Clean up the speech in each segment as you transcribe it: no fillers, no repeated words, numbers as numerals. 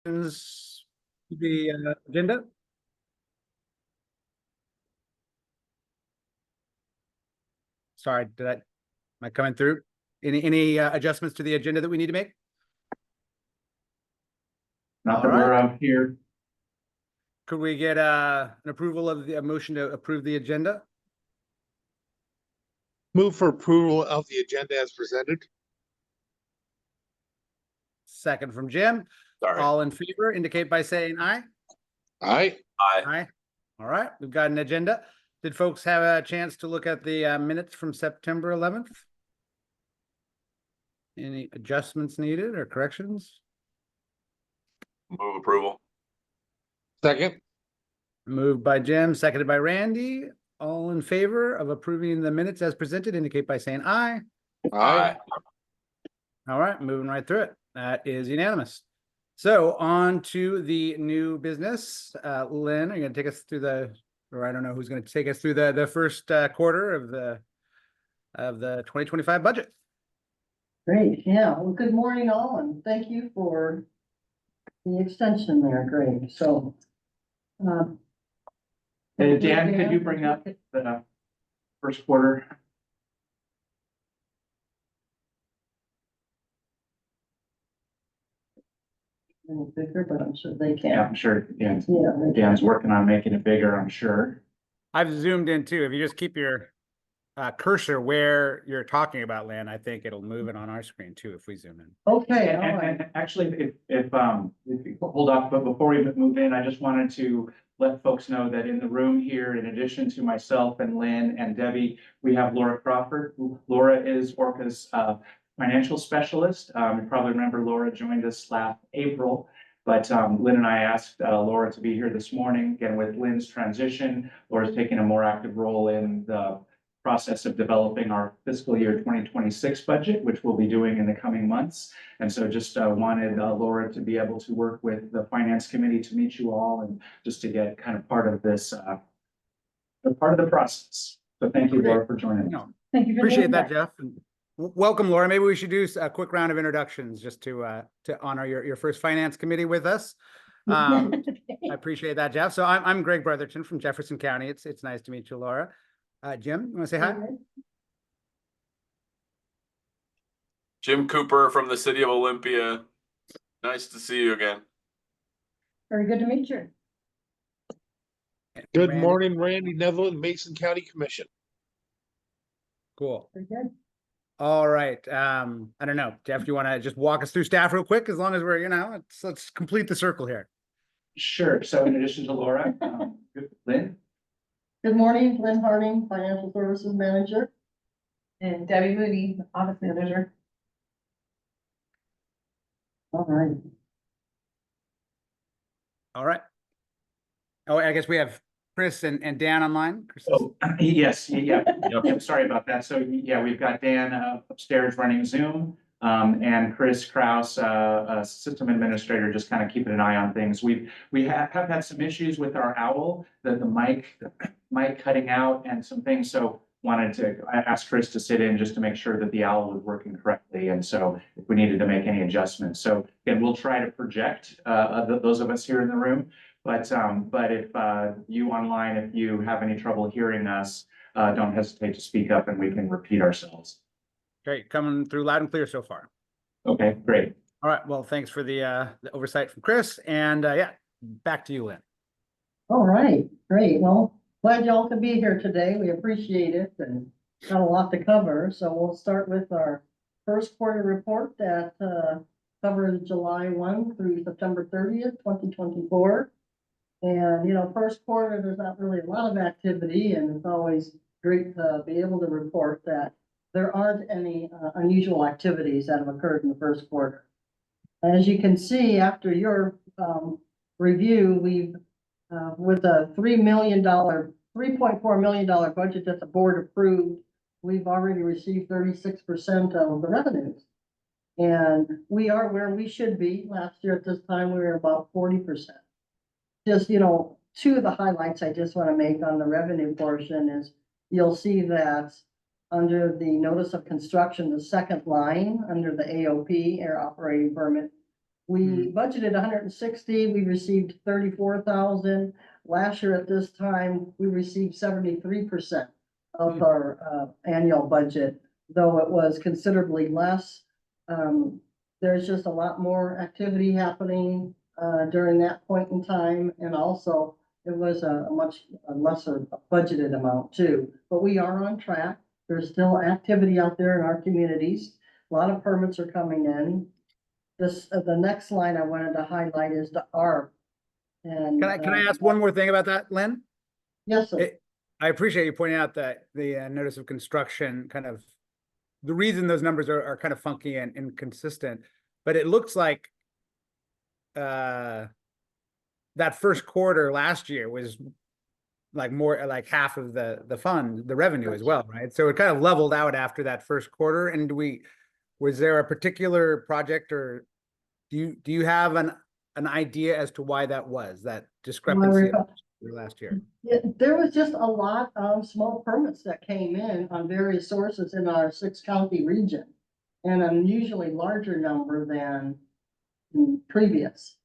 the agenda? Sorry, am I coming through? Any adjustments to the agenda that we need to make? Not that we're here. Could we get an approval of a motion to approve the agenda? Move for approval of the agenda as presented. Second from Jim. Sorry. All in favor indicate by saying aye. Aye. Aye. Aye. All right, we've got an agenda. Did folks have a chance to look at the minutes from September 11th? Any adjustments needed or corrections? Move approval. Second. Moved by Jim, seconded by Randy. All in favor of approving the minutes as presented indicate by saying aye. Aye. All right, moving right through it. That is unanimous. So on to the new business. Lynn, are you going to take us through or I don't know who's going to take us through the first quarter of the 2025 budget. Great, yeah. Well, good morning all, and thank you for the extension there, Greg. So, Dan, could you bring up the first quarter? bigger, but I'm sure they can. Yeah, I'm sure. Yeah, Yeah, Dan's working on making it bigger, I'm sure. I've zoomed in too. If you just keep your cursor where you're talking about, Lynn, I think it'll move it on our screen too if we zoom in. okay, all right. And actually, if you hold off, but before we move in, I just wanted to let folks know that in the room here, in addition to myself and Lynn and Debbie, we have Laura Crawford. Laura is ORCAA's financial specialist. You probably remember Laura joined us last April, but Lynn and I asked Laura to be here this morning. Again, with Lynn's transition, Laura's taking a more active role in the process of developing our fiscal year 2026 budget, which we'll be doing in the coming months. And so just wanted Laura to be able to work with the finance committee to meet you all and just to get kind of part of this, part of the process. So thank you, Laura, for joining us. Thank you. For Appreciate doing that, Jeff. And welcome, Laura. Maybe we should do a quick round of introductions just to honor your first finance committee with us. I appreciate that, Jeff. So I'm Greg Brotherton from Jefferson County. It's nice to meet you, Laura. Jim, you want to say hi? Jim Cooper from the city of Olympia. Nice to see you again. Very good to meet you. Good Randy? morning, Randy Neville, Mason County Commission. Cool. Very good. All right. I don't know, Jeff, do you want to just walk us through staff real quick? As long as we're, let's complete the circle here. Sure. So in addition to Laura, Lynn. Good morning, Lynn Harding, Financial Services Manager. And Debbie Moody, Office Manager. All right. All right. Oh, I guess we have Chris and Dan online. Chris Oh, yes, yeah. Yep, sorry about that. So yeah, we've got Dan upstairs running Zoom, and Chris Kraus, system administrator, just kind of keeping an eye on things. We have had some issues with our owl, the mic cutting out and some things. So I asked Chris to sit in just to make sure that the owl was working correctly. And so if we needed to make any adjustments. So again, we'll try to project those of us here in the room. But if you online, if you have any trouble hearing us, don't hesitate to speak up and we can repeat ourselves. Great, coming through loud and clear so far. Okay, great. All right, well, thanks for the oversight from Chris, and yeah, back to you, Lynn. All right, great. Well, glad y'all could be here today. We appreciate it and got a lot to cover. So we'll start with our first quarter report that covers July 1 through September 30th, 2024. And, first quarter, there's not really a lot of activity, and it's always great to be able to report that there aren't any unusual activities that have occurred in the first quarter. As you can see, after your review, we've, with a $3.4 million budget that the board approved, we've already received 36% of the revenues. And we are where we should be. Last year at this time, we were about 40%. Just, two of the highlights I just want to make on the revenue portion is you'll see that under the notice of construction, the second line under the AOP, air operating permit, We budgeted 160, we received 34,000. Last year at this time, we received 73% of our annual budget, though it was considerably less. There's just a lot more activity happening during that point in time, and also it was a much lesser budgeted amount too. But we are on track. There's still activity out there in our communities. A lot of permits are coming in. This, the next line I wanted to highlight is the ARP. And Can I ask one more thing about that, Lynn? yes, sir. I appreciate you pointing out that the notice of construction kind of, the reason those numbers are kind of funky and inconsistent, but it looks like that first quarter last year was like more like half of the fund, the revenue as well, right? So it kind of leveled out after that first quarter. And was there a particular project, or do you have an idea as to why that was, that discrepancy last year? Yeah, there was just a lot of small permits that came in on various sources in our 6-county region. And an unusually larger number than previous.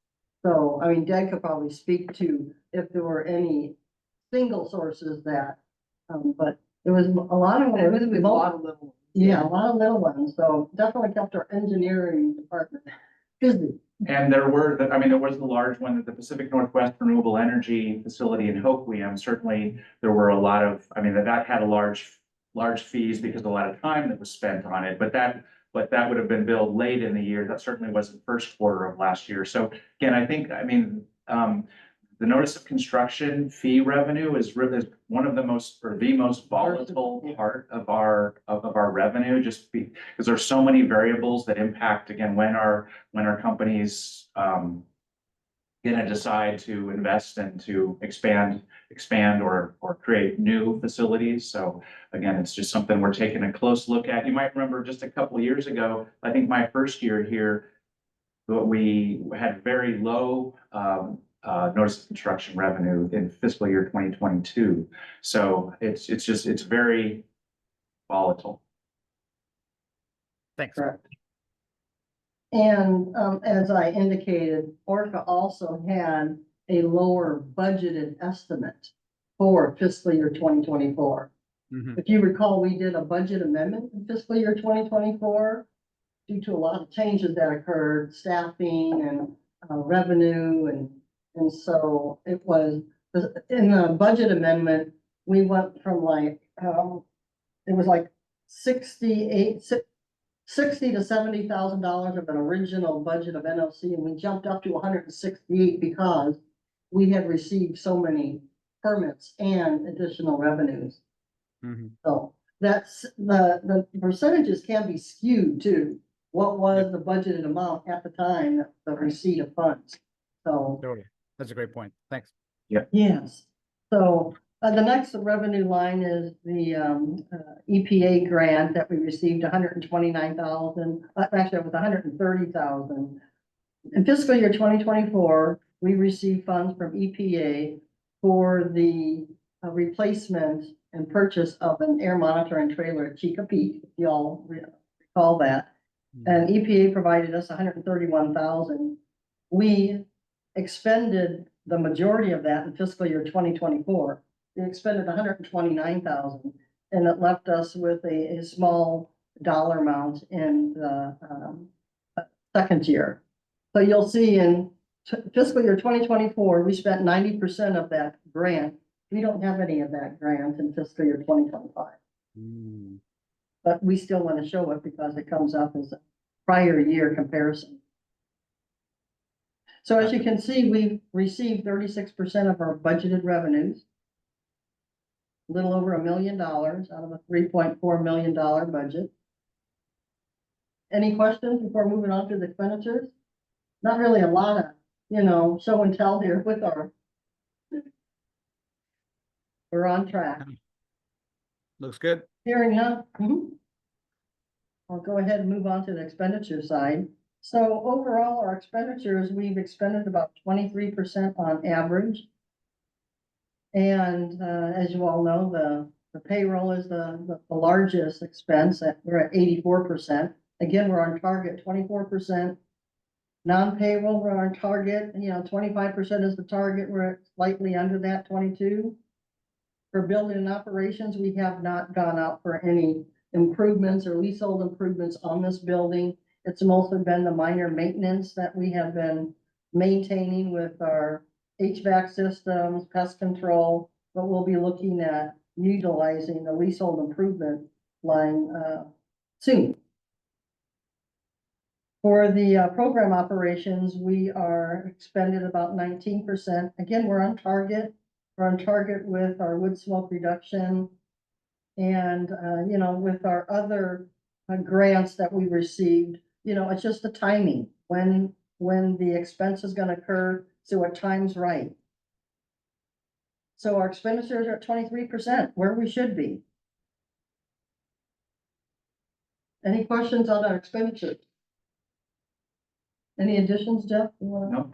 So, I mean, Dad could probably speak to if there were any single sources that, but it was a lot of. It was a lot of little. Yeah, a lot of little ones, so definitely kept our engineering department busy. And there was the large one at the Pacific Northwest Renewable Energy Facility in Hoquiam. Certainly, there were a lot of, that had a large fees because a lot of time that was spent on it, but that would have been billed late in the year. That certainly wasn't first quarter of last year. So again, the notice of construction fee revenue is one of the most, or the most volatile part of our revenue, just because there's so many variables that impact, again, when our companies gonna decide to invest and to expand or create new facilities. So again, it's just something we're taking a close look at. You might remember just a couple of years ago, I think my first year here, we had very low notice of construction revenue in fiscal year 2022. So it's very volatile. Thanks. Correct. And as I indicated, ORCAA also had a lower budgeted estimate for fiscal year 2024. If you recall, we did a budget amendment in fiscal year 2024 due to a lot of changes that occurred, staffing and revenue, and so it was in the budget amendment. We went from like it was like $60,000 to $70,000 of an original budget of NLC, and we jumped up to 168 because we had received so many permits and additional revenues. So that's the percentages can be skewed to what was the budgeted amount at the time, the receipt of funds. So Totally. That's a great point. Thanks. yes. So the next revenue line is the EPA grant that we received, 129,000. Actually, it was 130,000. In fiscal year 2024, we received funds from EPA for the replacement and purchase of an air monitoring trailer at Chica Peak, if you all recall that. And EPA provided us 131,000. We expended the majority of that in fiscal year 2024. We expended 129,000, and it left us with a small dollar amount in the second year. So you'll see in fiscal year 2024, we spent 90% of that grant. We don't have any of that grant in fiscal year 2025. But we still want to show it because it comes up as a prior year comparison. So as you can see, we've received 36% of our budgeted revenues, a little over $1 million out of a $3.4 million budget. Any questions before moving on to the expenditures? Not really a lot of, show and tell here with we're on track. Looks good. Hearing none. I'll go ahead and move on to the expenditure side. So overall, our expenditures, we've expended about 23% on average. And as you all know, the payroll is the largest expense. We're at 84%. Again, we're on target 24%. Non-payroll, we're on target, 25% is the target, we're slightly under that, 22. For building and operations, we have not gone out for any improvements or leasehold improvements on this building. It's mostly been the minor maintenance that we have been maintaining with our HVAC systems, pest control, but we'll be looking at utilizing the leasehold improvement line soon. For the program operations, we are expended about 19%. Again, we're on target. We're on target with our wood smoke reduction. And, with our other grants that we received, it's just the timing, when the expense is gonna occur, so what time's right. So our expenditures are at 23%, where we should be. Any questions on our expenditures? Any additions, Jeff? No.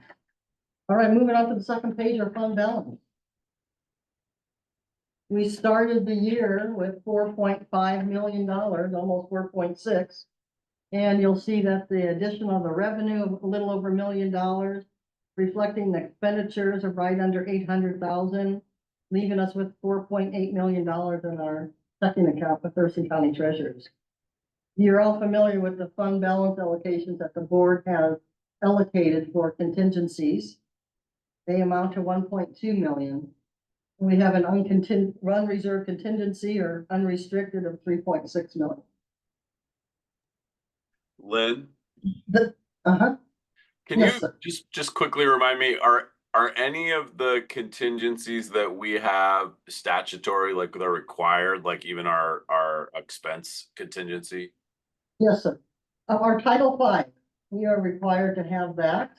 All right, moving on to the second page, our fund balance. We started the year with $4.5 million, almost 4.6. And you'll see that the addition of the revenue of a little over $1 million, reflecting the expenditures of right under 800,000, leaving us with $4.8 million in our checking account with Thurston County Treasurers. You're all familiar with the fund balance allocations that the board has allocated for contingencies. They amount to 1.2 million. We have an unreserved contingency or unrestricted of 3.6 million. Lynn, Uh-huh. can Yes, you sir. just quickly remind me, are any of the contingencies that we have statutory, like they're required, like even our expense contingency? Yes, sir. Our Title V, we are required to have that.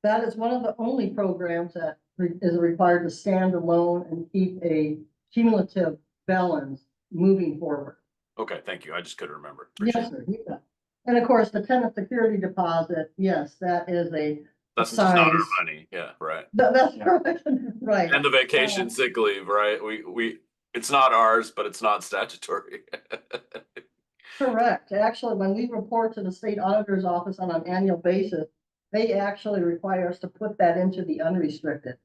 That is one of the only programs that is required to stand alone and keep a cumulative balance moving forward. Okay, thank you. I just couldn't remember. Yes, Appreciate it. sir. You bet. And of course, the tenant security deposit, yes, that is That's just not our Signs. money. Yeah, right. that's correct, right. And the vacation sick leave, right? It's not ours, but it's not statutory. Correct. Actually, when we report to the state auditor's office on an annual basis, they actually require us to put that into the unrestricted.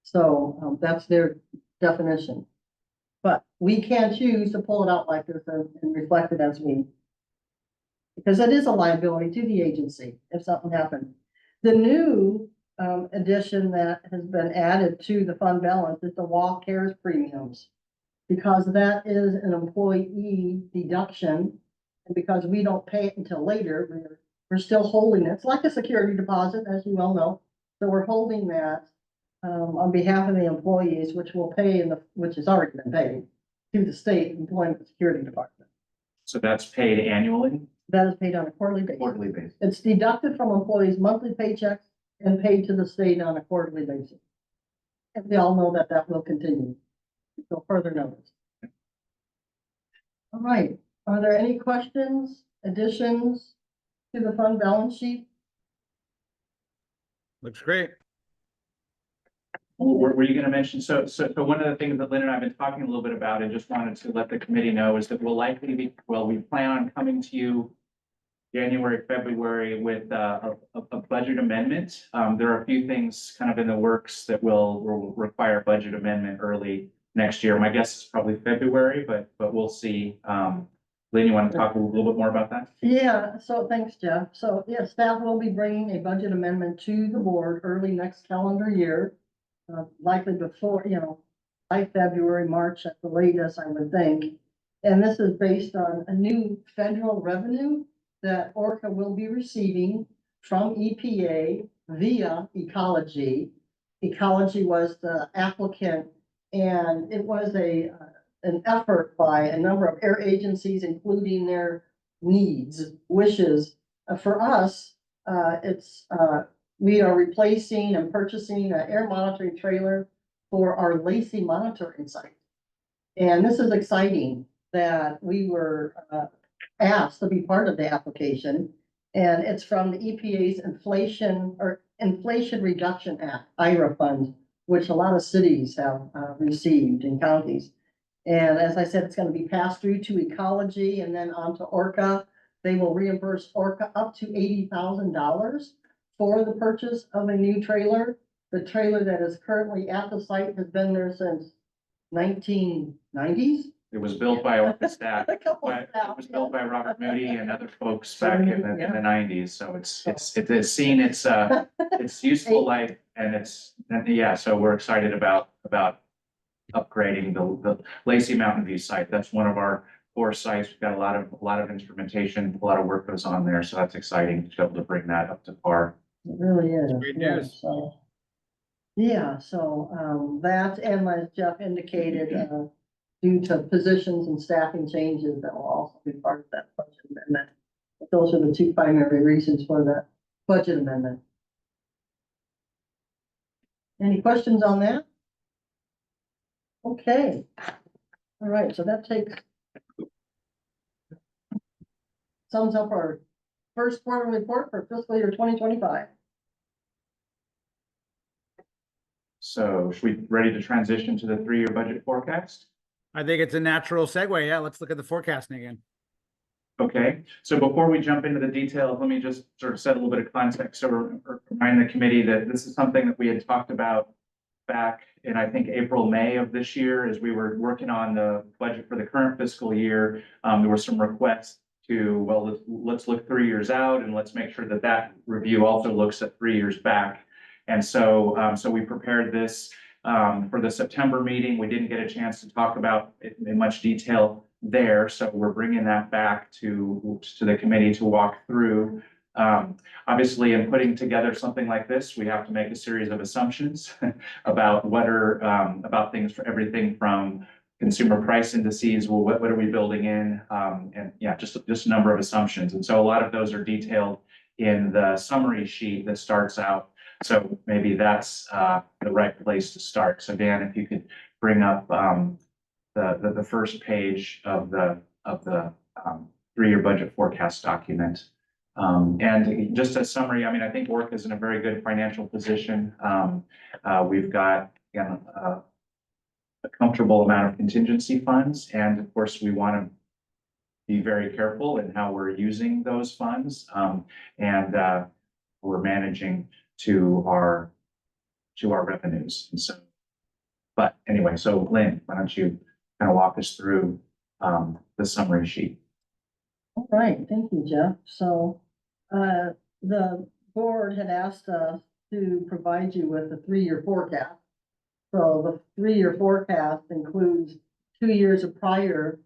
So that's their definition. But we can choose to pull it out like this and reflect it as we, because it is a liability to the agency if something happened. The new addition that has been added to the fund balance is the WA CARES premiums. Because that is an employee deduction, and because we don't pay it until later, we're still holding it. It's like a security deposit, as you well know. So we're holding that on behalf of the employees, which will pay which has already been paid to the state employment security department. So that's paid annually? That is paid on a quarterly basis. Quarterly basis. It's deducted from employees' monthly paychecks and paid to the state on a quarterly basis. And we all know that that will continue until further notice. All right, are there any questions, additions to the fund balance sheet? Looks great. Were you gonna mention, so one of the things that Lynn and I have been talking a little bit about and just wanted to let the committee know is that we plan on coming to you January, February with a budget amendment. There are a few things kind of in the works that will require budget amendment early next year. My guess is probably February, but we'll see. Lynn, you want to talk a little bit more about that? Yeah, so thanks, Jeff. So yeah, staff will be bringing a budget amendment to the board early next calendar year. Likely before, by February, March at the latest, I would think. And this is based on a new federal revenue that ORCAA will be receiving from EPA via Ecology. Ecology was the applicant, and it was an effort by a number of air agencies, including their needs, wishes. For us, we are replacing and purchasing an air monitoring trailer for our Lacey monitoring site. And this is exciting that we were asked to be part of the application. And it's from the EPA's Inflation Reduction Act, IRA funds, which a lot of cities have received in counties. And as I said, it's going to be passed through to Ecology and then on to ORCAA. they will reimburse ORCAA up to $80,000 for the purchase of a new trailer. The trailer that is currently at the site has been there since 1990s. It was built by ORCAA staff. A couple of It staff, was built yeah. by Robert Moody and other folks back in the Yeah. nineties, so it has seen its useful life, and yeah, so we're excited about upgrading the Lacey Mountain View site. That's one of our core sites. We've got a lot of instrumentation, a lot of work goes on there, so that's exciting to be able to bring that up to par. It really is. Great yeah, news. So, yeah, so, that, and as Jeff indicated, due to positions and staffing changes, that will also be part of that budget amendment. But those are the two primary reasons for the budget amendment. Any questions on that? Okay. All right, so that sums up our first quarter report for fiscal year 2025. So should we ready to transition to the 3-year budget forecast? I think it's a natural segue. Yeah, let's look at the forecasting again. Okay, so before we jump into the details, let me just sort of set a little bit of context or remind the committee that this is something that we had talked about back in, I think, April, May of this year, as we were working on the budget for the current fiscal year. There were some requests to, well, let's look 3 years out, and let's make sure that that review also looks at 3 years back. And so, so we prepared this for the September meeting. We didn't get a chance to talk about it in much detail there, so we're bringing that back to the committee to walk through. Obviously, in putting together something like this, we have to make a series of assumptions about what are about things, for everything from consumer price indices. Well, what are we building in? And yeah, just a number of assumptions. And so a lot of those are detailed in the summary sheet that starts out. So maybe that's the right place to start. So Dan, if you could bring up the first page of the 3-year budget forecast document. And just a summary, I mean, I think ORCAA is in a very good financial position. We've got, again, a comfortable amount of contingency funds, and of course, we want to be very careful in how we're using those funds, and we're managing to our revenues. And so, but anyway, so Lynn, why don't you kind of walk us through the summary sheet? All right, thank you, Jeff. So, the board had asked us to provide you with a 3-year forecast. So the 3-year forecast includes 2 years of prior,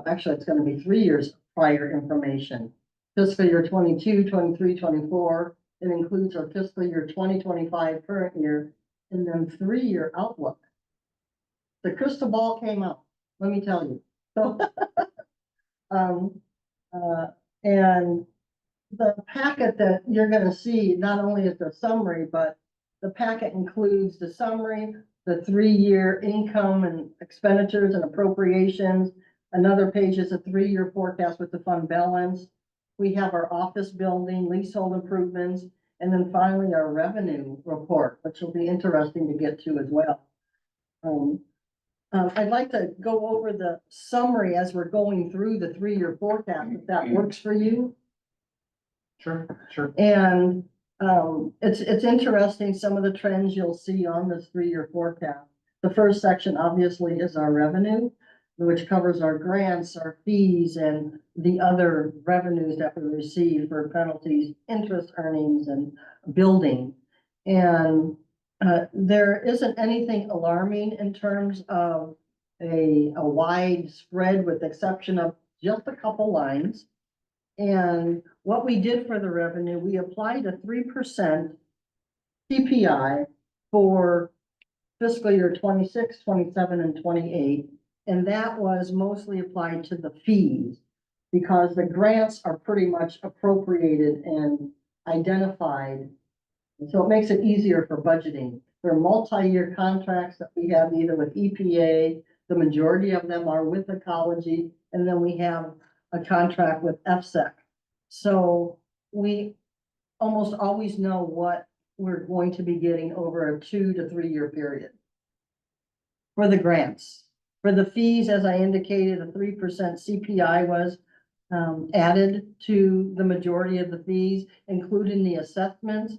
actually, it's gonna be 3 years of prior information. Fiscal year 22, 23, 24, it includes our fiscal year 2025 current year, and then 3-year outlook. The crystal ball came out, let me tell you. So, and the packet that you're gonna see, not only is the summary, but the packet includes the summary, the 3-year income and expenditures and appropriations. Another page is a 3-year forecast with the fund balance. We have our office building, leasehold improvements, and then finally our revenue report, which will be interesting to get to as well. I'd like to go over the summary as we're going through the 3-year forecast, if that works for you. Sure, sure. And it's interesting, some of the trends you'll see on this 3-year forecast. The first section obviously is our revenue, which covers our grants, our fees, and the other revenues that we receive for penalties, interest earnings, and building. And there isn't anything alarming in terms of a wide spread, with the exception of just a couple lines. And what we did for the revenue, we applied a 3% CPI for fiscal year 26, 27, and 28. And that was mostly applied to the fees, because the grants are pretty much appropriated and identified. So it makes it easier for budgeting. There are multi-year contracts that we have either with EPA, the majority of them are with ecology, and then we have a contract with FSEC. So we almost always know what we're going to be getting over a 2 to 3 year period. For the grants, for the fees, as I indicated, a 3% CPI was added to the majority of the fees, including the assessments.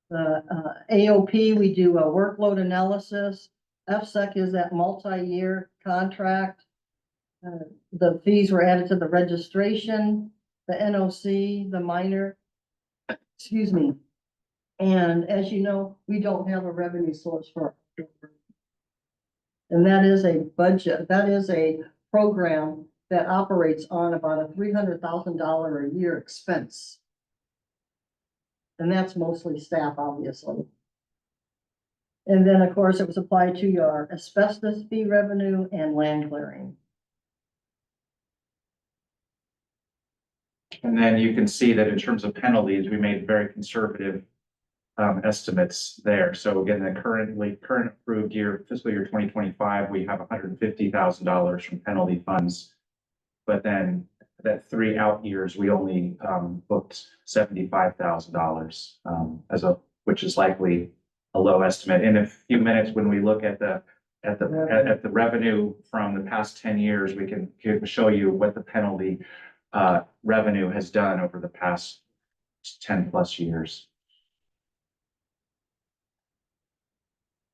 The AOP, we do a workload analysis. FSEC is that multi-year contract. The fees were added to the registration, the NOC, the minor, excuse me. And as you know, we don't have a revenue source for. And that is a budget, that is a program that operates on about a $300,000 a year expense. And that's mostly staff, obviously. And then, of course, it was applied to your asbestos fee revenue and land clearing. And then you can see that in terms of penalties, we made very conservative estimates there. So again, the current approved year, fiscal year 2025, we have $150,000 from penalty funds. But then that 3 out years, we only booked $75,000 which is likely a low estimate. In a few minutes, when we look at the revenue from the past 10 years, we can show you what the penalty revenue has done over the past 10 plus years.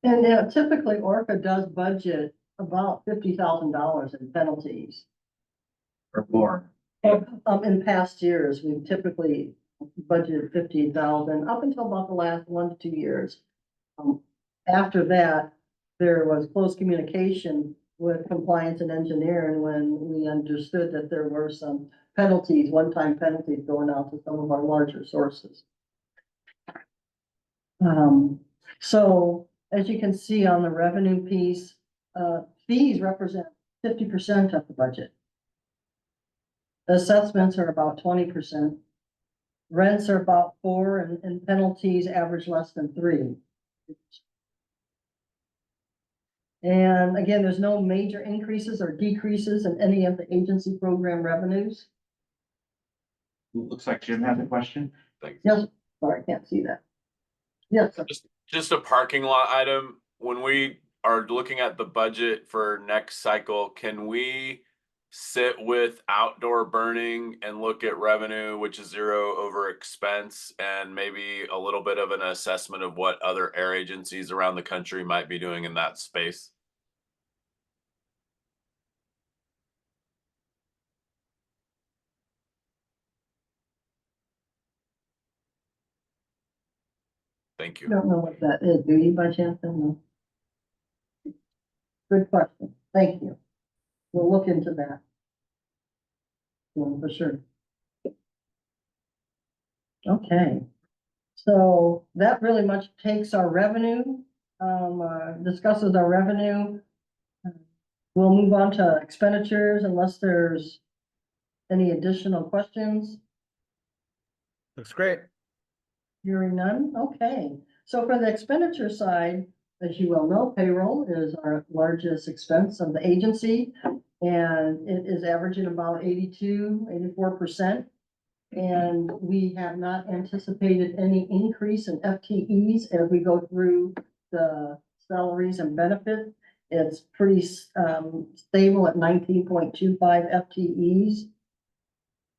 And typically ORCAA does budget about $50,000 in penalties. Or more. In past years, we've typically budgeted 50,000 up until about the last 1 to 2 years. After that, there was close communication with compliance and engineering when we understood that there were some penalties, one-time penalties going out to some of our larger sources. So as you can see on the revenue piece, fees represent 50% of the budget. Assessments are about 20%. Rents are about 4%, and penalties average less than 3%. And again, there's no major increases or decreases in any of the agency program revenues. Looks like Jim has a question. Thanks. Yes, sorry, I can't see that. Yes, sir. Just a parking lot item. When we are looking at the budget for next cycle, can we sit with outdoor burning and look at revenue, which is 0 over expense, and maybe a little bit of an assessment of what other air agencies around the country might be doing in that space? Thank I you. don't know what that is. Do you by chance? No. Good question. Thank you. We'll look into that. Yeah, for sure. Okay. So that really much takes our revenue, discusses our revenue. We'll move on to expenditures unless there's any additional questions. Looks great. Hearing none, okay. So for the expenditure side, as you well know, payroll is our largest expense of the agency. And it is averaging about 84%. And we have not anticipated any increase in FTEs as we go through the salaries and benefits. It's pretty stable at 19.25 FTEs.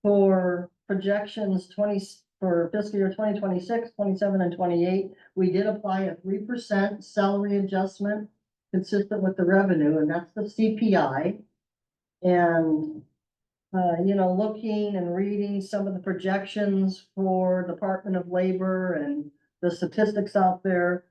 For projections for fiscal year 2026, 27, and 28, we did apply a 3% salary adjustment consistent with the revenue, and that's the CPI. And looking and reading some of the projections for Department of Labor and the statistics out there,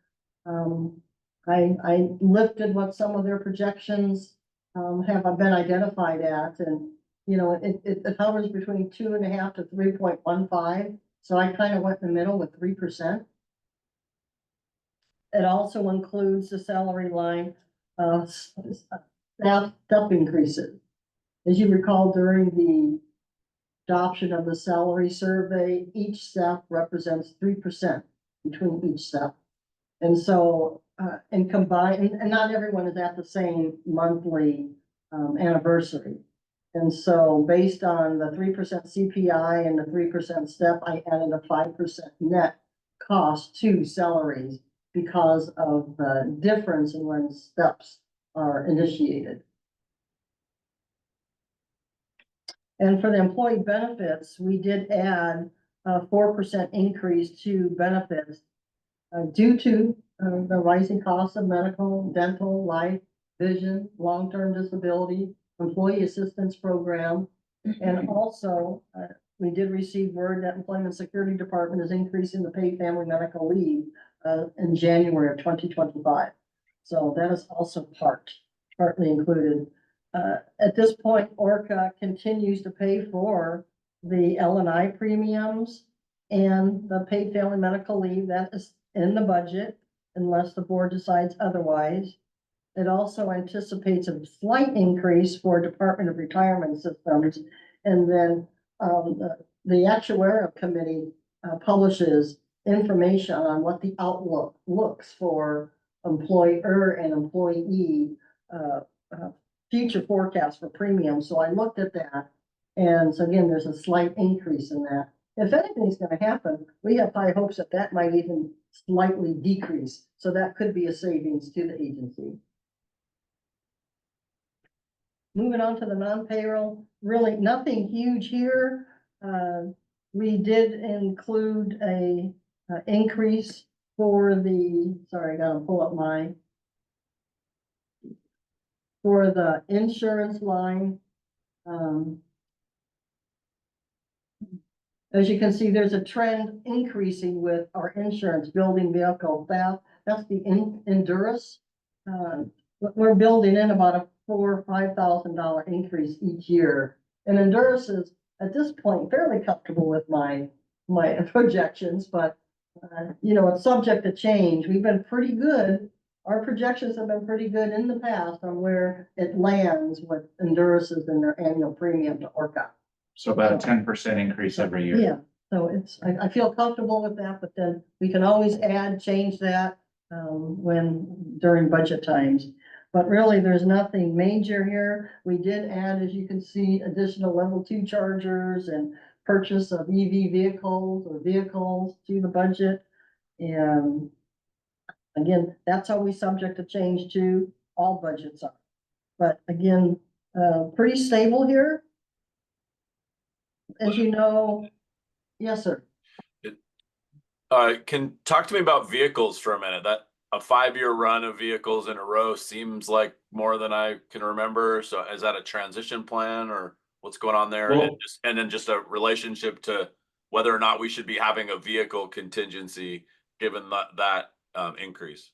I lifted what some of their projections have been identified at, and it hovers between 2.5 to 3.15. So I kind of went in the middle with 3%. It also includes the salary line, staff step increases. As you recall, during the adoption of the salary survey, each step represents 3% between each step. And so, and combined, and not everyone is at the same monthly anniversary. And so based on the 3% CPI and the 3% step, I added a 5% net cost to salaries because of the difference in when steps are initiated. And for the employee benefits, we did add a 4% increase to benefits due to the rising costs of medical, dental, life, vision, long-term disability, employee assistance program. And also, we did receive word that Employment Security Department is increasing the paid family medical leave in January of 2025. So that is also partly included. At this point, ORCAA continues to pay for the L&I premiums and the paid family medical leave. That is in the budget unless the board decides otherwise. It also anticipates a slight increase for Department of Retirement Systems. And then the actuarial committee publishes information on what the outlook looks for employer and employee future forecast for premium. So I looked at that. And so again, there's a slight increase in that. If anything's going to happen, we have high hopes that that might even slightly decrease. So that could be a savings to the agency. Moving on to the non-payroll, really nothing huge here. We did include a increase for the, sorry, I gotta pull up for the insurance line. As you can see, there's a trend increasing with our insurance building vehicle theft. That's the Endurus. We're building in about a $4,000 or $5,000 increase each year. And Endurus is at this point fairly comfortable with my projections, but you know, it's subject to change. We've been pretty good. Our projections have been pretty good in the past on where it lands with Enduruses and their annual premium to ORCAA. So about a 10% increase every year. Yeah, so it's, I feel comfortable with that, but then we can always change that during budget times. But really, there's nothing major here. We did add, as you can see, additional level 2 chargers and purchase of EV vehicles to the budget. And again, that's always subject to change too. All budgets are. But again, pretty stable here. As you know, yes, sir. Can talk to me about vehicles for a minute. That a 5-year run of vehicles in a row seems like more than I can remember. So is that a transition plan or what's going on there? Well, and then just a relationship to whether or not we should be having a vehicle contingency given that increase.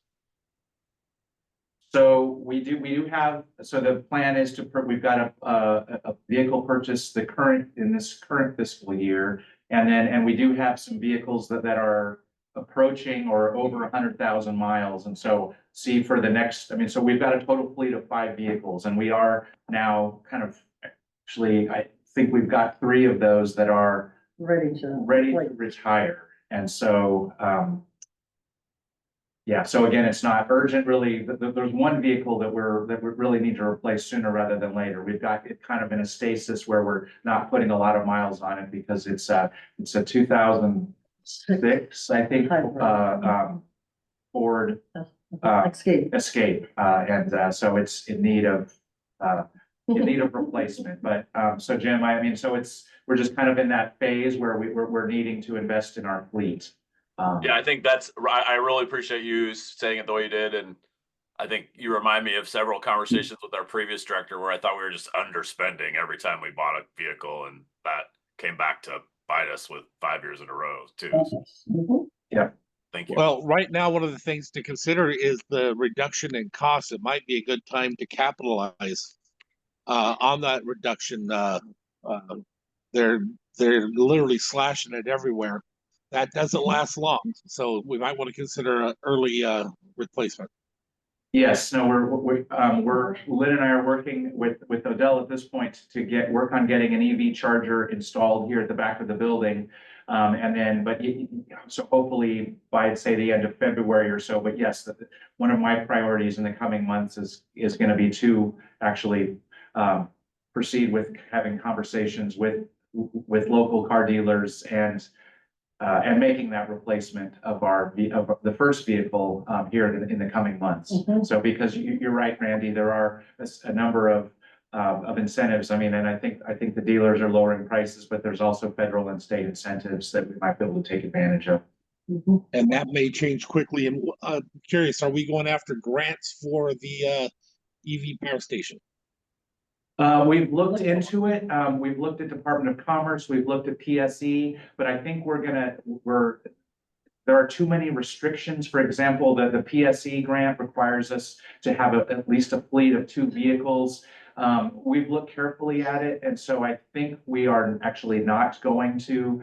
So we do have, so the plan is we've got a vehicle purchase in this current fiscal year. And we do have some vehicles that are approaching or over 100,000 miles. And so see for the next, I mean, so we've got a total fleet of 5 vehicles and we are now kind of, actually, I think we've got 3 of those that are ready to retire. And so, yeah, so again, it's not urgent really. There's one vehicle that we really need to replace sooner rather than later. We've got it kind of in a stasis where we're not putting a lot of miles on it because it's a 2006, I think, Ford Escape. And so it's in need of replacement. But so Jim, I mean, so we're just kind of in that phase where we're needing to invest in our fleet. Yeah, I think I really appreciate you saying it the way you did. And I think you remind me of several conversations with our previous director where I thought we were just underspending every time we bought a vehicle. And that came back to bite us with 5 years in a row too. So, yeah. Thank you. Well, right now, one of the things to consider is the reduction in costs. It might be a good time to capitalize on that reduction. They're literally slashing it everywhere. That doesn't last long, so we might want to consider an early replacement. Yes, no, Lynn and I are working with Odell at this point to work on getting an EV charger installed here at the back of the building. So hopefully by say the end of February or so, but yes, one of my priorities in the coming months is going to be to actually proceed with having conversations with local car dealers and making that replacement of the first vehicle here in the coming months. So because you're right, Randy, there are a number of of incentives. I mean, and I think the dealers are lowering prices, but there's also federal and state incentives that we might be able to take advantage of. Mhm. And that may change quickly. And curious, are we going after grants for the EV power station? We've looked into it. We've looked at Department of Commerce, we've looked at PSE, but I think there are too many restrictions. For example, the PSE grant requires us to have at least a fleet of 2 vehicles. We've looked carefully at it, and so I think we are actually not going to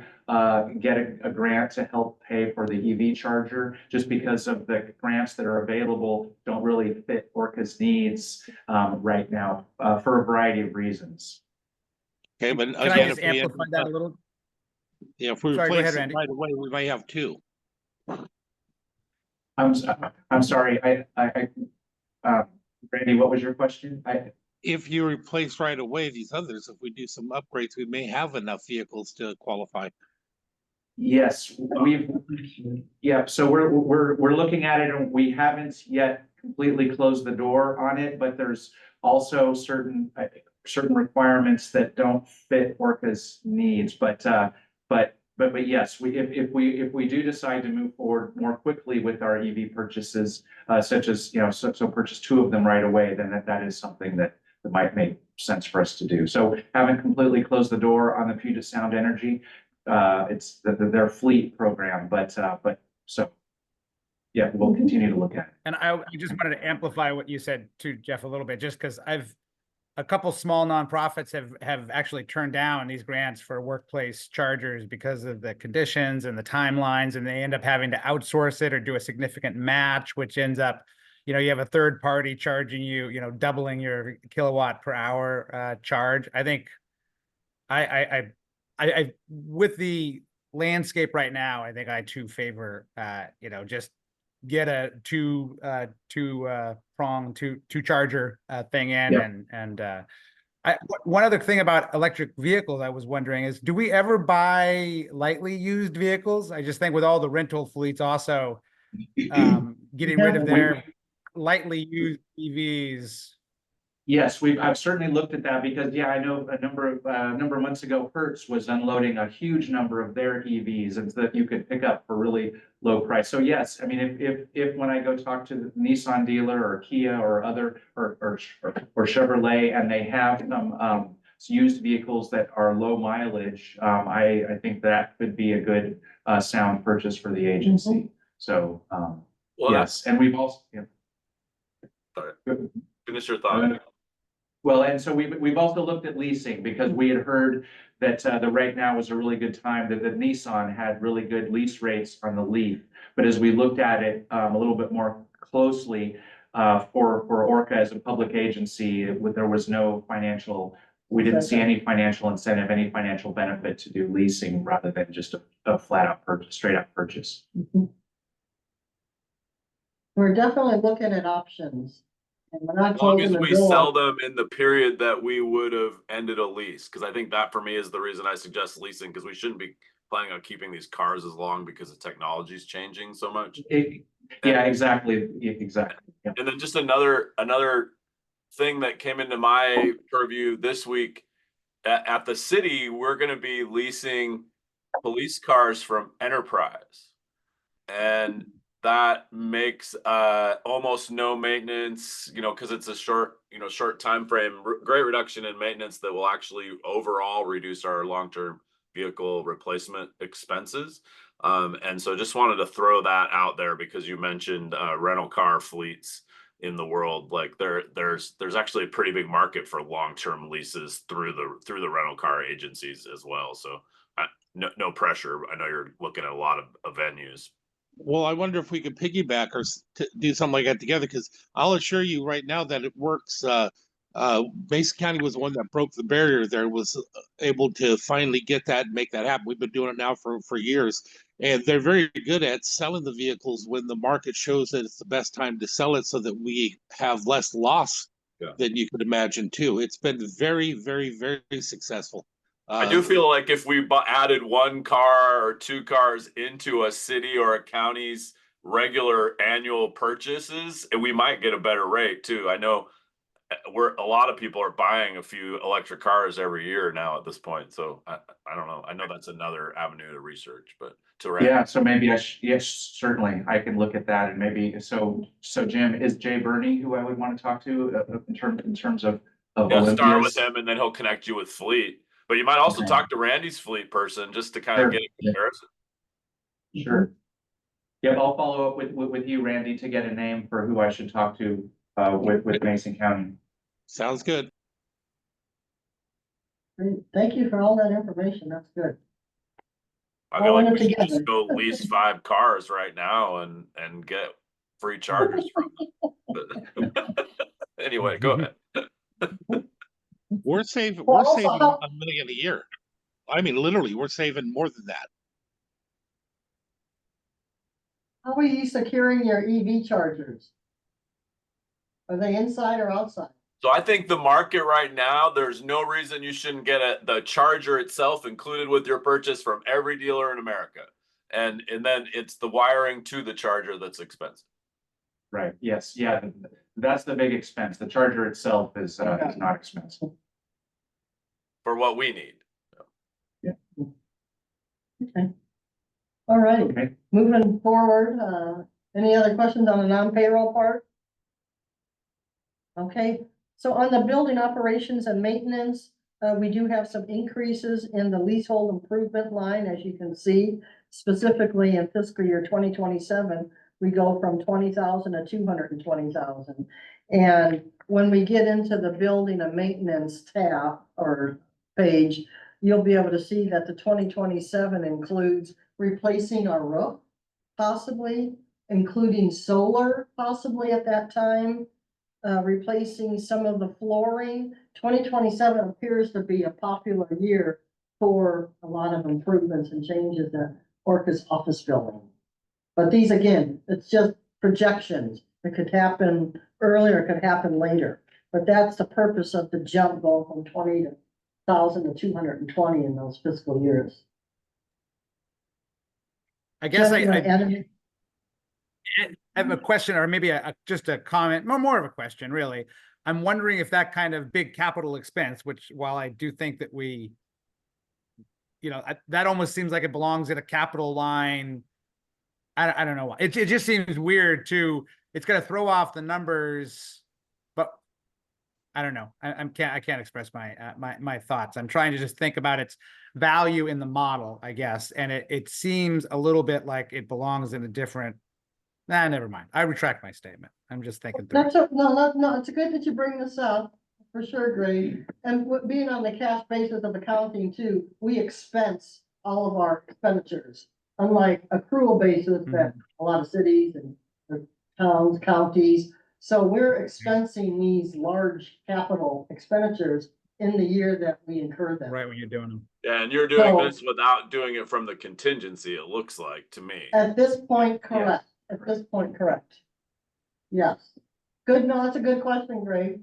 get a grant to help pay for the EV charger, just because of the grants that are available don't really fit ORCAA's needs right now for a variety of reasons. Okay, but Can I again, just if we amplify that a little? if we Sorry, go ahead, replace it Randy. right away, we may have 2. I'm sorry, Randy, what was your question? If you replace right away these others, if we do some upgrades, we may have enough vehicles to qualify. Yes, so we're looking at it, and we haven't yet completely closed the door on it, but there's also certain requirements that don't fit ORCAA's needs, but yes, if we do decide to move forward more quickly with our EV purchases, such as, so purchase 2 of them right away, then that is something that might make sense for us to do. So haven't completely closed the door on the Puget Sound Energy. It's their fleet program, but so yeah, we'll continue to look at it. And I just wanted to amplify what you said too, Jeff, a little bit, just because a couple small nonprofits have actually turned down these grants for workplace chargers because of the conditions and the timelines, and they end up having to outsource it or do a significant match, which ends up, you have a third party charging you, doubling your kilowatt per hour charge. I think I with the landscape right now, I think I too favor just get a two charger thing in. Yep. And one other thing about electric vehicles I was wondering is, do we ever buy lightly used vehicles? I just think with all the rental fleets also getting rid of their lightly used EVs. Yes, I've certainly looked at that, because I know a number of months ago, Hertz was unloading a huge number of their EVs, and that you could pick up for really low price. So yes, I mean, if when I go talk to the Nissan dealer or Kia or other or Chevrolet, and they have some used vehicles that are low mileage, I think that could be a good sound purchase for the agency. So yes, and we've also Sorry. Finish your thought. Well, and so we've also looked at leasing, because we had heard that the right now was a really good time, that the Nissan had really good lease rates on the Leaf. But as we looked at it a little bit more closely, for ORCAA as a public agency, there was no we didn't see any financial incentive, any financial benefit to do leasing rather than just a flat out purchase, straight up purchase. Mhm. We're definitely looking at options. And we're not As long closing as the we sell door. them in the period that we would have ended a lease, because I think that for me is the reason I suggest leasing, because we shouldn't be planning on keeping these cars as long because the technology is changing so much. Yeah, exactly. Yeah. And then just another thing that came into my purview this week at the city, we're going to be leasing police cars from Enterprise, and that makes almost no maintenance, because it's a short time frame, great reduction in maintenance that will actually overall reduce our long-term vehicle replacement expenses. And so just wanted to throw that out there, because you mentioned rental car fleets in the world. Like there's actually a pretty big market for long-term leases through the rental car agencies as well. So no pressure. I know you're looking at a lot of venues. Well, I wonder if we could piggyback or do something like that together, because I'll assure you right now that it works. Mason County was the one that broke the barrier there, was able to finally get that and make that happen. We've been doing it now for years, and they're very good at selling the vehicles when the market shows that it's the best time to sell it, so that we have less loss than you could imagine too. It's been very, very, very successful. I do feel like if we added 1 car or 2 cars into a city or a county's regular annual purchases, and we might get a better rate too. I know a lot of people are buying a few electric cars every year now at this point. So I don't know. I know that's another avenue to research, but to Randy. Yeah, so maybe yes, certainly, I can look at that and maybe, so Jim, is Jay Burney who I would want to talk to in terms of Yeah, start with Olympia's? him and then he'll connect you with fleet. But you might also Okay. talk to Randy's fleet person just to kind Sure. of get a comparison. Sure. Yep, I'll follow up with you, Randy, to get a name for who I should talk to with Mason County. Sounds good. Great. Thank you for all that information. That's good. I feel All like in we it should together. just go lease 5 cars right now and get free chargers from them. But anyway, go ahead. We're saving Well, also, how- $1 million a year. I mean, literally, we're saving more than that. How are you securing your EV chargers? Are they inside or outside? So I think the market right now, there's no reason you shouldn't get the charger itself included with your purchase from every dealer in America. And then it's the wiring to the charger that's expensive. Right, yes, yeah, that's the big expense. The charger itself is not expensive. For what we need. Okay. All right, Okay. moving forward, any other questions on the non-payroll part? Okay, so on the building operations and maintenance, we do have some increases in the leasehold improvement line, as you can see. Specifically in fiscal year 2027, we go from 20,000 to 220,000. And when we get into the building and maintenance tab or page, you'll be able to see that the 2027 includes replacing our roof, possibly, including solar, possibly at that time, replacing some of the flooring. 2027 appears to be a popular year for a lot of improvements and changes at ORCAA's office building. But these, again, it's just projections. It could happen earlier, it could happen later. But that's the purpose of the jump going from 20,000 to 220 in those fiscal years. I guess Jeff, you wanna add anything? I have a question, or maybe just a comment, more of a question, really. I'm wondering if that kind of big capital expense, which while I do think that we, that almost seems like it belongs in a capital line. I don't know why. It just seems weird to, it's gonna throw off the numbers, but I don't know. I can't express my thoughts. I'm trying to just think about its value in the model, I guess. And it seems a little bit like it belongs in a different. Nah, never mind. I retract my statement. I'm just thinking through. No, it's good that you bring this up, for sure, Greg. And being on the cash basis of accounting too, we expense all of our expenditures. Unlike accrual basis that a lot of cities and towns, counties. So we're expensing these large capital expenditures in the year that we incur them. Right when you're doing them. Yeah, and you're doing So- this without doing it from the contingency, it looks like to me. At this point, correct. At this point, correct. Yes. Good, no, that's a good question, Greg.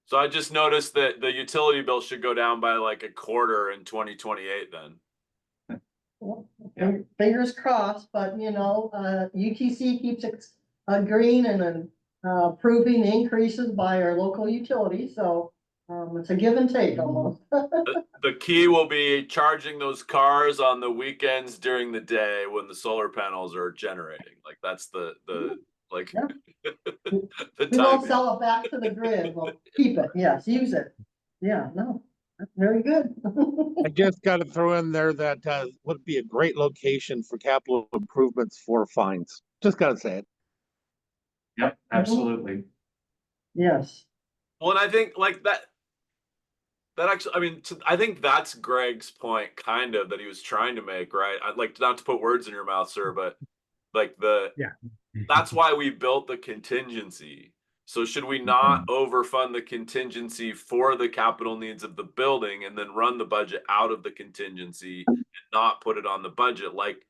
So I just noticed that the utility bill should go down by like a quarter in 2028 then. Well, fingers crossed, but UTC keeps agreeing and approving increases by our local utilities, so it's a give and take almost. The key will be charging those cars on the weekends during the day when the solar panels are generating. Like that's the like Yeah. the We won't time. sell it back to the grid, we'll keep it, yes, use it. Yeah, no, that's very good. I just got to throw in there that would be a great location for capital improvements for fines. Just got to say it. Yep, absolutely. Yes. Well, and I think like that actually, I mean, I think that's Greg's point, kind of, that he was trying to make, right? I'd like not to put words in your mouth, sir, but like that's why we built the contingency. So should we not overfund the contingency for the capital needs of the building and then run the budget out of the contingency and not put it on the budget like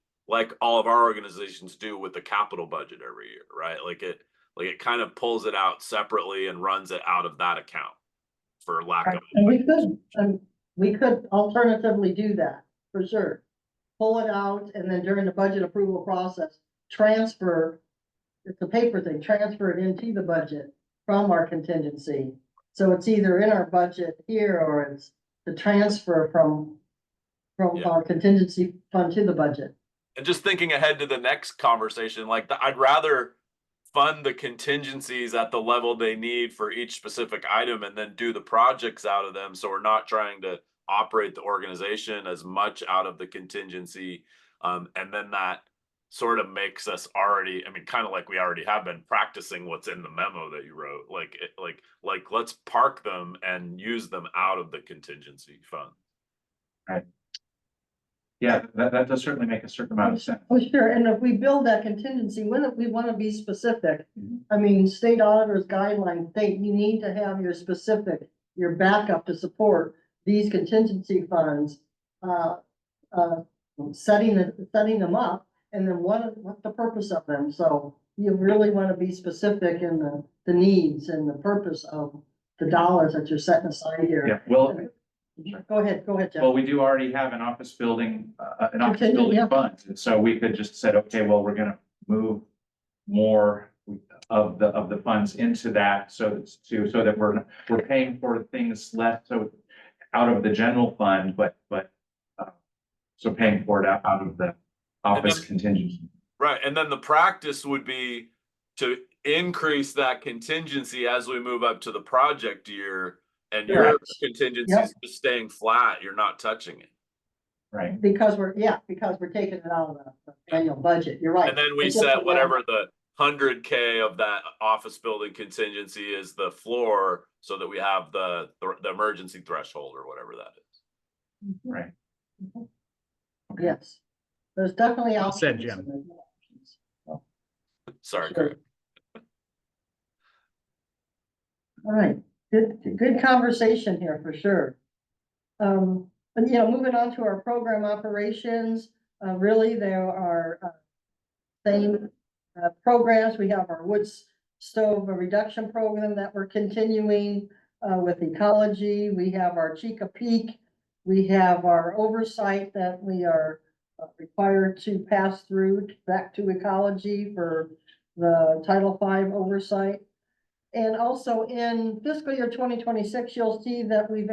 all of our organizations do with the capital budget every year, right? Like it kind of pulls it out separately and runs it out of that account for lack of. And we could alternatively do that, for sure. Pull it out and then during the budget approval process, transfer, it's a paper thing, transfer it into the budget from our contingency. So it's either in our budget here or it's the transfer from Yeah. our contingency fund to the budget. And just thinking ahead to the next conversation, like I'd rather fund the contingencies at the level they need for each specific item and then do the projects out of them. So we're not trying to operate the organization as much out of the contingency. And then that sort of makes us already, I mean, kind of like we already have been practicing what's in the memo that you wrote, like let's park them and use them out of the contingency fund. Yeah, that does certainly make a certain amount of sense. Oh, sure, and if we build that contingency, when we want to be specific, I mean, state auditors guidelines state you need to have your specific, your backup to support these contingency funds. Setting them up, and then what's the purpose of them, so you really want to be specific in the needs and the purpose of the dollars that you're setting aside here. Yeah, well, Go ahead, Jeff. well, we do already have an office building Yeah. fund, and so we could just said, okay, well, we're gonna move more of the funds into that, so that we're paying for things less so out of the general fund, but so paying for it out of the office contingency. Right. And then the practice would be to increase that contingency as we move up to the project year, and your Correct. contingency Yep. is just staying flat. You're not touching it. Right. Because we're taking it out of the annual budget, you're right. And then we It's just set a- whatever the 100K of that office building contingency is the floor, so that we have the emergency threshold or whatever that is. Right. Yes, there's definitely. Well said, options. Jim. Sorry, Sure. Craig. All right, good conversation here for sure. And moving on to our program operations, really there are same programs. We have our wood stove reduction program that we're continuing with ecology. We have our Chica Peak. We have our oversight that we are required to pass through back to ecology for the Title V oversight. And also in fiscal year 2026, you'll see that we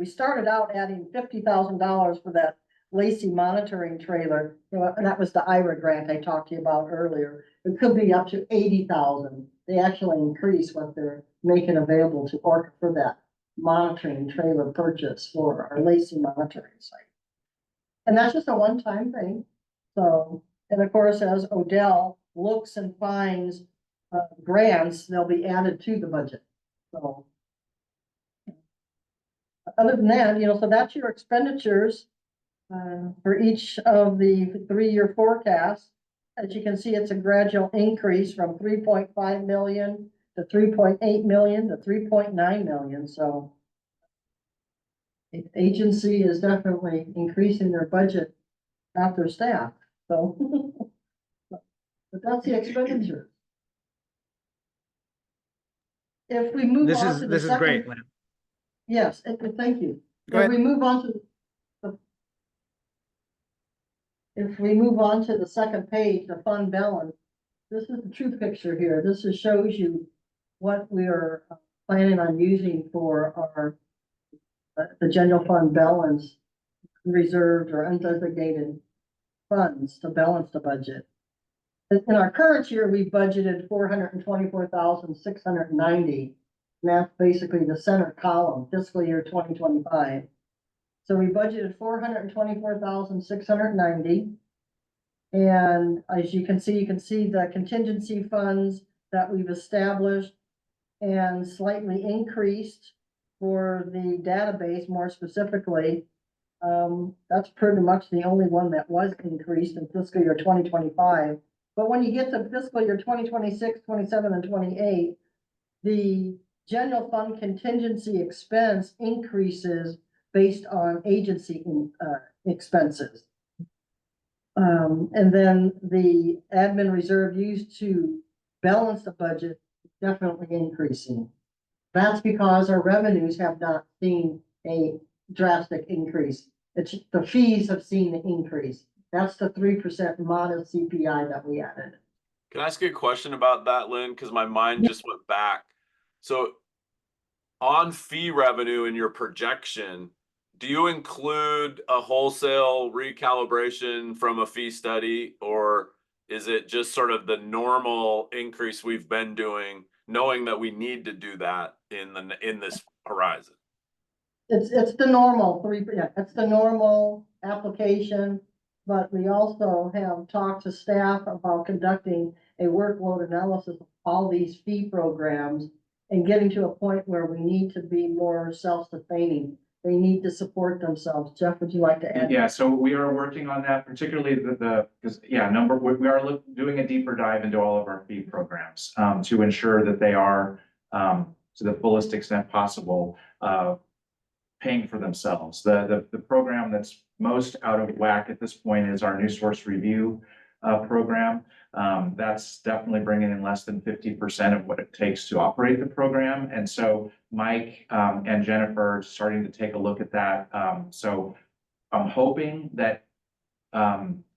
started out adding $50,000 for that Lacey monitoring trailer. And that was the IRA grant I talked to you about earlier. It could be up to 80,000. They actually increase what they're making available to ORCAA for that monitoring trailer purchase for our Lacey monitoring site. And that's just a one-time thing. So, and of course, as Odell looks and finds grants, they'll be added to the budget. So other than that, so that's your expenditures for each of the 3-year forecasts. As you can see, it's a gradual increase from 3.5 million to 3.8 million to 3.9 million. So the agency is definitely increasing their budget at their staff. So, but that's the expenditures. If we move This on is to the this is second. great, Lynn. Yes, thank you. Go If ahead. we move on to the second page, the fund balance, this is the true picture here. This shows you what we are planning on using for our the general fund balance, reserved or undesignated funds to balance the budget. In our current year, we budgeted 424,690. And that's basically the center column, fiscal year 2025. So we budgeted 424,690. And as you can see the contingency funds that we've established and slightly increased for the database more specifically. That's pretty much the only one that was increased in fiscal year 2025. But when you get to fiscal year 2026, 27, and 28, the general fund contingency expense increases based on agency expenses. And then the admin reserve used to balance the budget is definitely increasing. That's because our revenues have not seen a drastic increase. It's the fees have seen an increase. That's the 3% modest CPI that we added. Can I ask you a question about that, Lynn? Because my mind just went back. So on fee revenue in your projection, do you include a wholesale recalibration from a fee study, or is it just sort of the normal increase we've been doing, knowing that we need to do that in this horizon? It's the normal it's the normal application, but we also have talked to staff about conducting a workload analysis of all these fee programs and getting to a point where we need to be more self-sustaining. They need to support themselves. Jeff, would you like to add? Yeah, so we are working on that, particularly because, yeah, we are doing a deeper dive into all of our fee programs, to ensure that they are, to the fullest extent possible, paying for themselves. The program that's most out of whack at this point is our new source review program. That's definitely bringing in less than 50% of what it takes to operate the program. And so Mike and Jennifer are starting to take a look at that. So I'm hoping that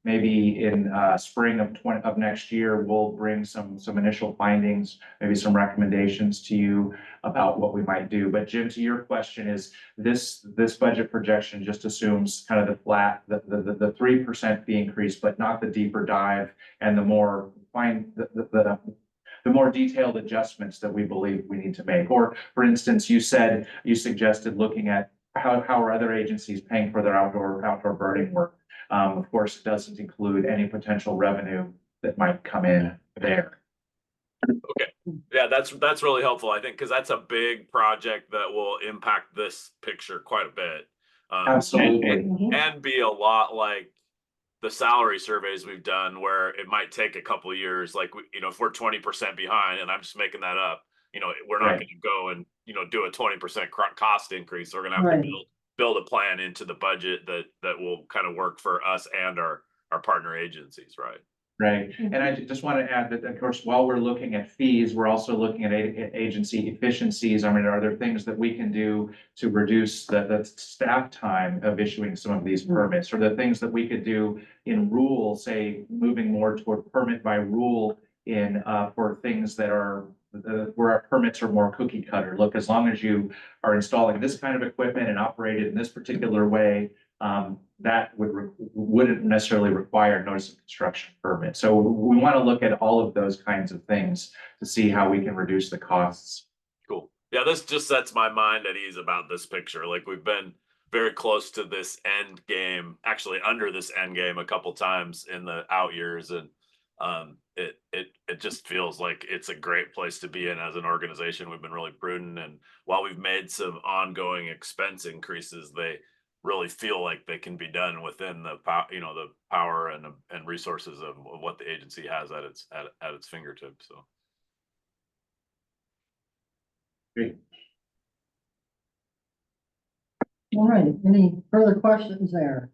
maybe in spring of next year, we'll bring some initial findings, maybe some recommendations to you about what we might do. But Jim, to your question, is this budget projection just assumes kind of the flat, the 3% fee increase, but not the deeper dive and the more the more detailed adjustments that we believe we need to make. Or for instance, you suggested looking at how are other agencies paying for their outdoor birding work. Of course, it doesn't include any potential revenue that might come in there. Okay. Yeah, that's really helpful, I think, because that's a big project that will impact this picture quite a bit. Absolutely. And be a lot like the salary surveys we've done, where it might take a couple of years. Like, if we're 20% behind, and I'm just making that up, we're not going to go and, do a 20% cost increase. We're going to have to build a plan into the budget that will kind of work for us and our partner agencies, right? Right. And I just want to add that, of course, while we're looking at fees, we're also looking at agency efficiencies. I mean, are there things that we can do to reduce the staff time of issuing some of these permits? Or the things that we could do in rule, say, moving more toward permit by rule in for things that are where our permits are more cookie cutter. Look, as long as you are installing this kind of equipment and operate it in this particular way, that wouldn't necessarily require notice of construction permit. So we want to look at all of those kinds of things to see how we can reduce the costs. Cool. Yeah, this just sets my mind at ease about this picture. Like, we've been very close to this end game, actually under this end game a couple times in the out years, and it just feels like it's a great place to be in as an organization. We've been really prudent, and while we've made some ongoing expense increases, they really feel like they can be done within the power and resources of what the agency has at its fingertips. So great. All right, any further questions there?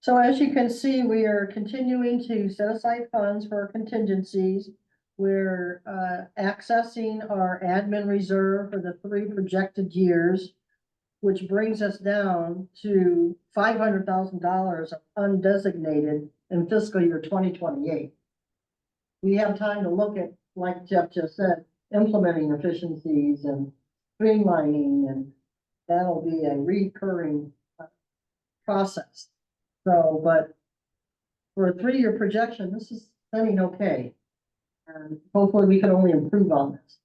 So as you can see, we are continuing to set aside funds for contingencies. We're accessing our admin reserve for the 3 projected years, which brings us down to $500,000 of undesignated in fiscal year 2028. We have time to look at, like Jeff just said, implementing efficiencies and streamlining, and that'll be a recurring process. So, but for a 3-year projection, this is spending okay. And hopefully we can only improve on this.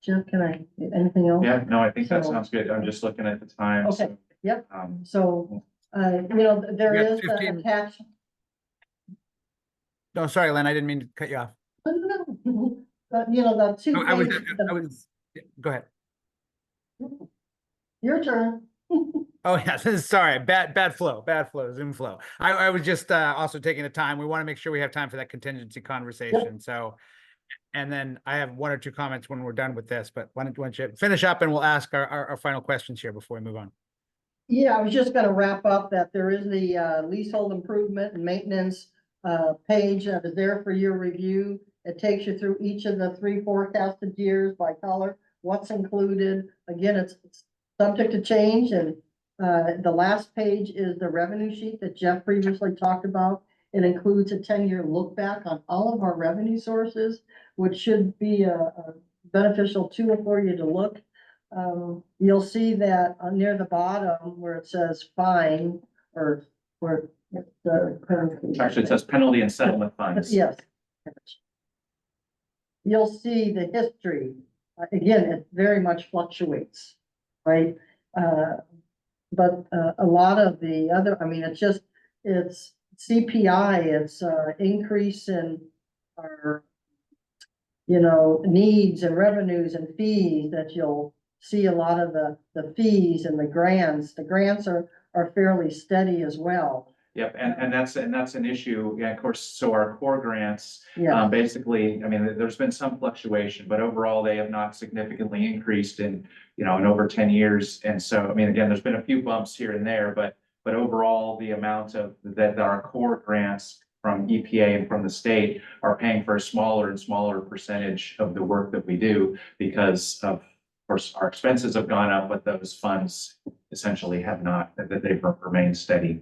Jeff, anything else? Yeah, no, I think that sounds good. I'm just looking at the time. Okay, So, yep. So, there We got is 15. attached. No, sorry, Len, I didn't mean to cut you off. But, the 2 I was, pages, go ahead. your turn. Oh, yeah, sorry, bad flow, Zoom flow. I was just also taking the time. We want to make sure we have time for that contingency conversation. So, and then I have 1 or 2 comments when we're done with this, but why don't you finish up and we'll ask our final questions here before we move on. Yeah, I was just gonna wrap up that there is the leasehold improvement and maintenance page that is there for your review. It takes you through each of the 3 forecasted years by color, what's included. Again, it's subject to change, and the last page is the revenue sheet that Jeff previously talked about. It includes a 10-year look back on all of our revenue sources, which should be a beneficial tool for you to look. You'll see that near the bottom where it says fine or where the. Actually, it says penalty and settlement funds. Yes. You'll see the history. Again, it very much fluctuates, right? But a lot of the other, I mean, it's CPI, it's increase in our, needs and revenues and fees that you'll see a lot of the fees and the grants. The grants are fairly steady as well. Yep, and that's an issue, yeah, of course, so our core grants, Yeah. basically, I mean, there's been some fluctuation, but overall, they have not significantly increased in over 10 years. And so, I mean, again, there's been a few bumps here and there, but overall, the amount of that our core grants from EPA and from the state are paying for a smaller and smaller percentage of the work that we do because of course, our expenses have gone up, but those funds essentially have not, that they've remained steady.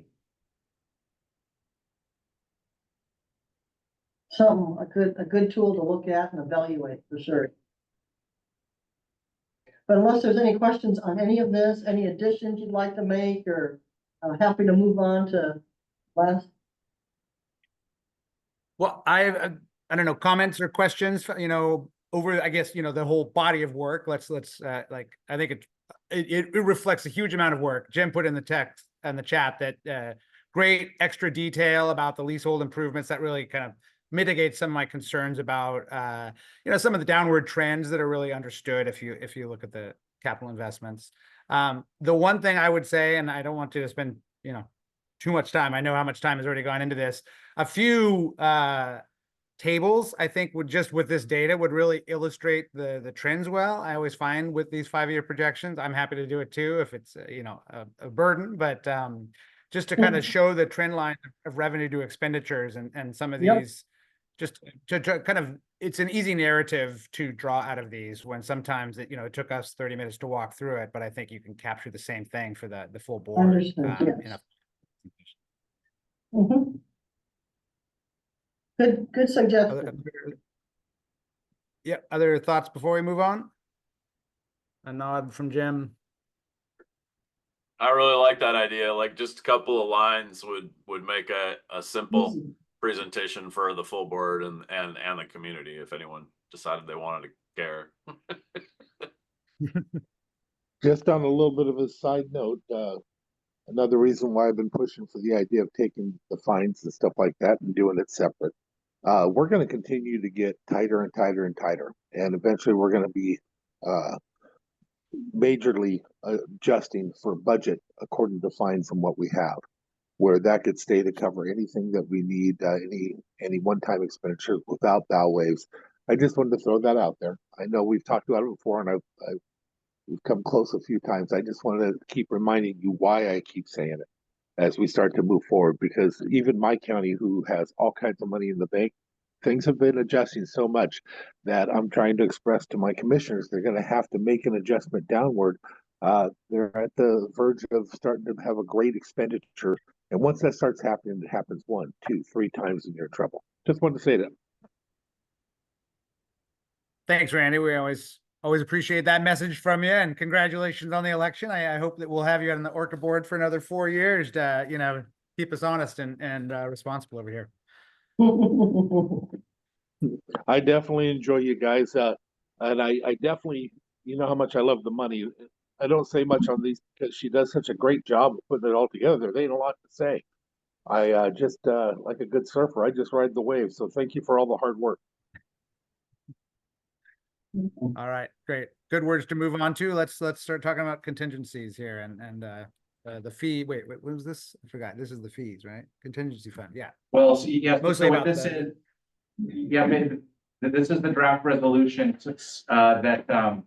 A good tool to look at and evaluate for sure. But unless there's any questions on any of this, any additions you'd like to make, or happy to move on to last. Well, I don't know, comments or questions, over, I guess, the whole body of work. Let's like, I think it reflects a huge amount of work. Jim put in the text and the chat that great extra detail about the leasehold improvements that really kind of mitigate some of my concerns about some of the downward trends that are really understood if you look at the capital investments. The one thing I would say, and I don't want to spend too much time, I know how much time has already gone into this, a few tables I think would just with this data would really illustrate the trends well. I always find with these 5-year projections, I'm happy to do it too if it's a burden, but just to kind of show the trend line of revenue to expenditures and some of these. Just to kind of, it's an easy narrative to draw out of these when sometimes it took us 30 minutes to walk through it, but I think you can capture the same thing for the full board. Understood, yes. Good suggestion. Other thoughts before we move on? A nod from Jim. I really like that idea. Like just a couple of lines would make a simple presentation for the full board and the community if anyone decided they wanted to care. Just on a little bit of a side note, another reason why I've been pushing for the idea of taking the fines and stuff like that and doing it separate. We're going to continue to get tighter and tighter and tighter, and eventually we're going to be majorly adjusting for budget according to fines from what we have, where that could stay to cover anything that we need, any one-time expenditures without bow waves. I just wanted to throw that out there. I know we've talked about it before, and we've come close a few times. I just wanted to keep reminding you why I keep saying it as we start to move forward, because even my county, who has all kinds of money in the bank, things have been adjusting so much that I'm trying to express to my commissioners they're going to have to make an adjustment downward. They're at the verge of starting to have a great expenditure. And once that starts happening, it happens 1, 2, 3 times and you're in trouble. Just wanted to say that. Thanks, Randy. We always appreciate that message from you, and congratulations on the election. I hope that we'll have you on the ORCAA board for another 4 years to, keep us honest and responsible over here. I definitely enjoy you guys. And I definitely, how much I love the money. I don't say much on these because she does such a great job of putting it all together. There ain't a lot to say. I just, like a good surfer, I just ride the waves. So thank you for all the hard work. All right, great. Good words to move on to. Let's start talking about contingencies here and the fee. Wait, what was this? I forgot. This is the fees, right? Contingency fund. Yeah. Well, so, yeah, Mostly so what about this is, yeah, this is the draft resolution that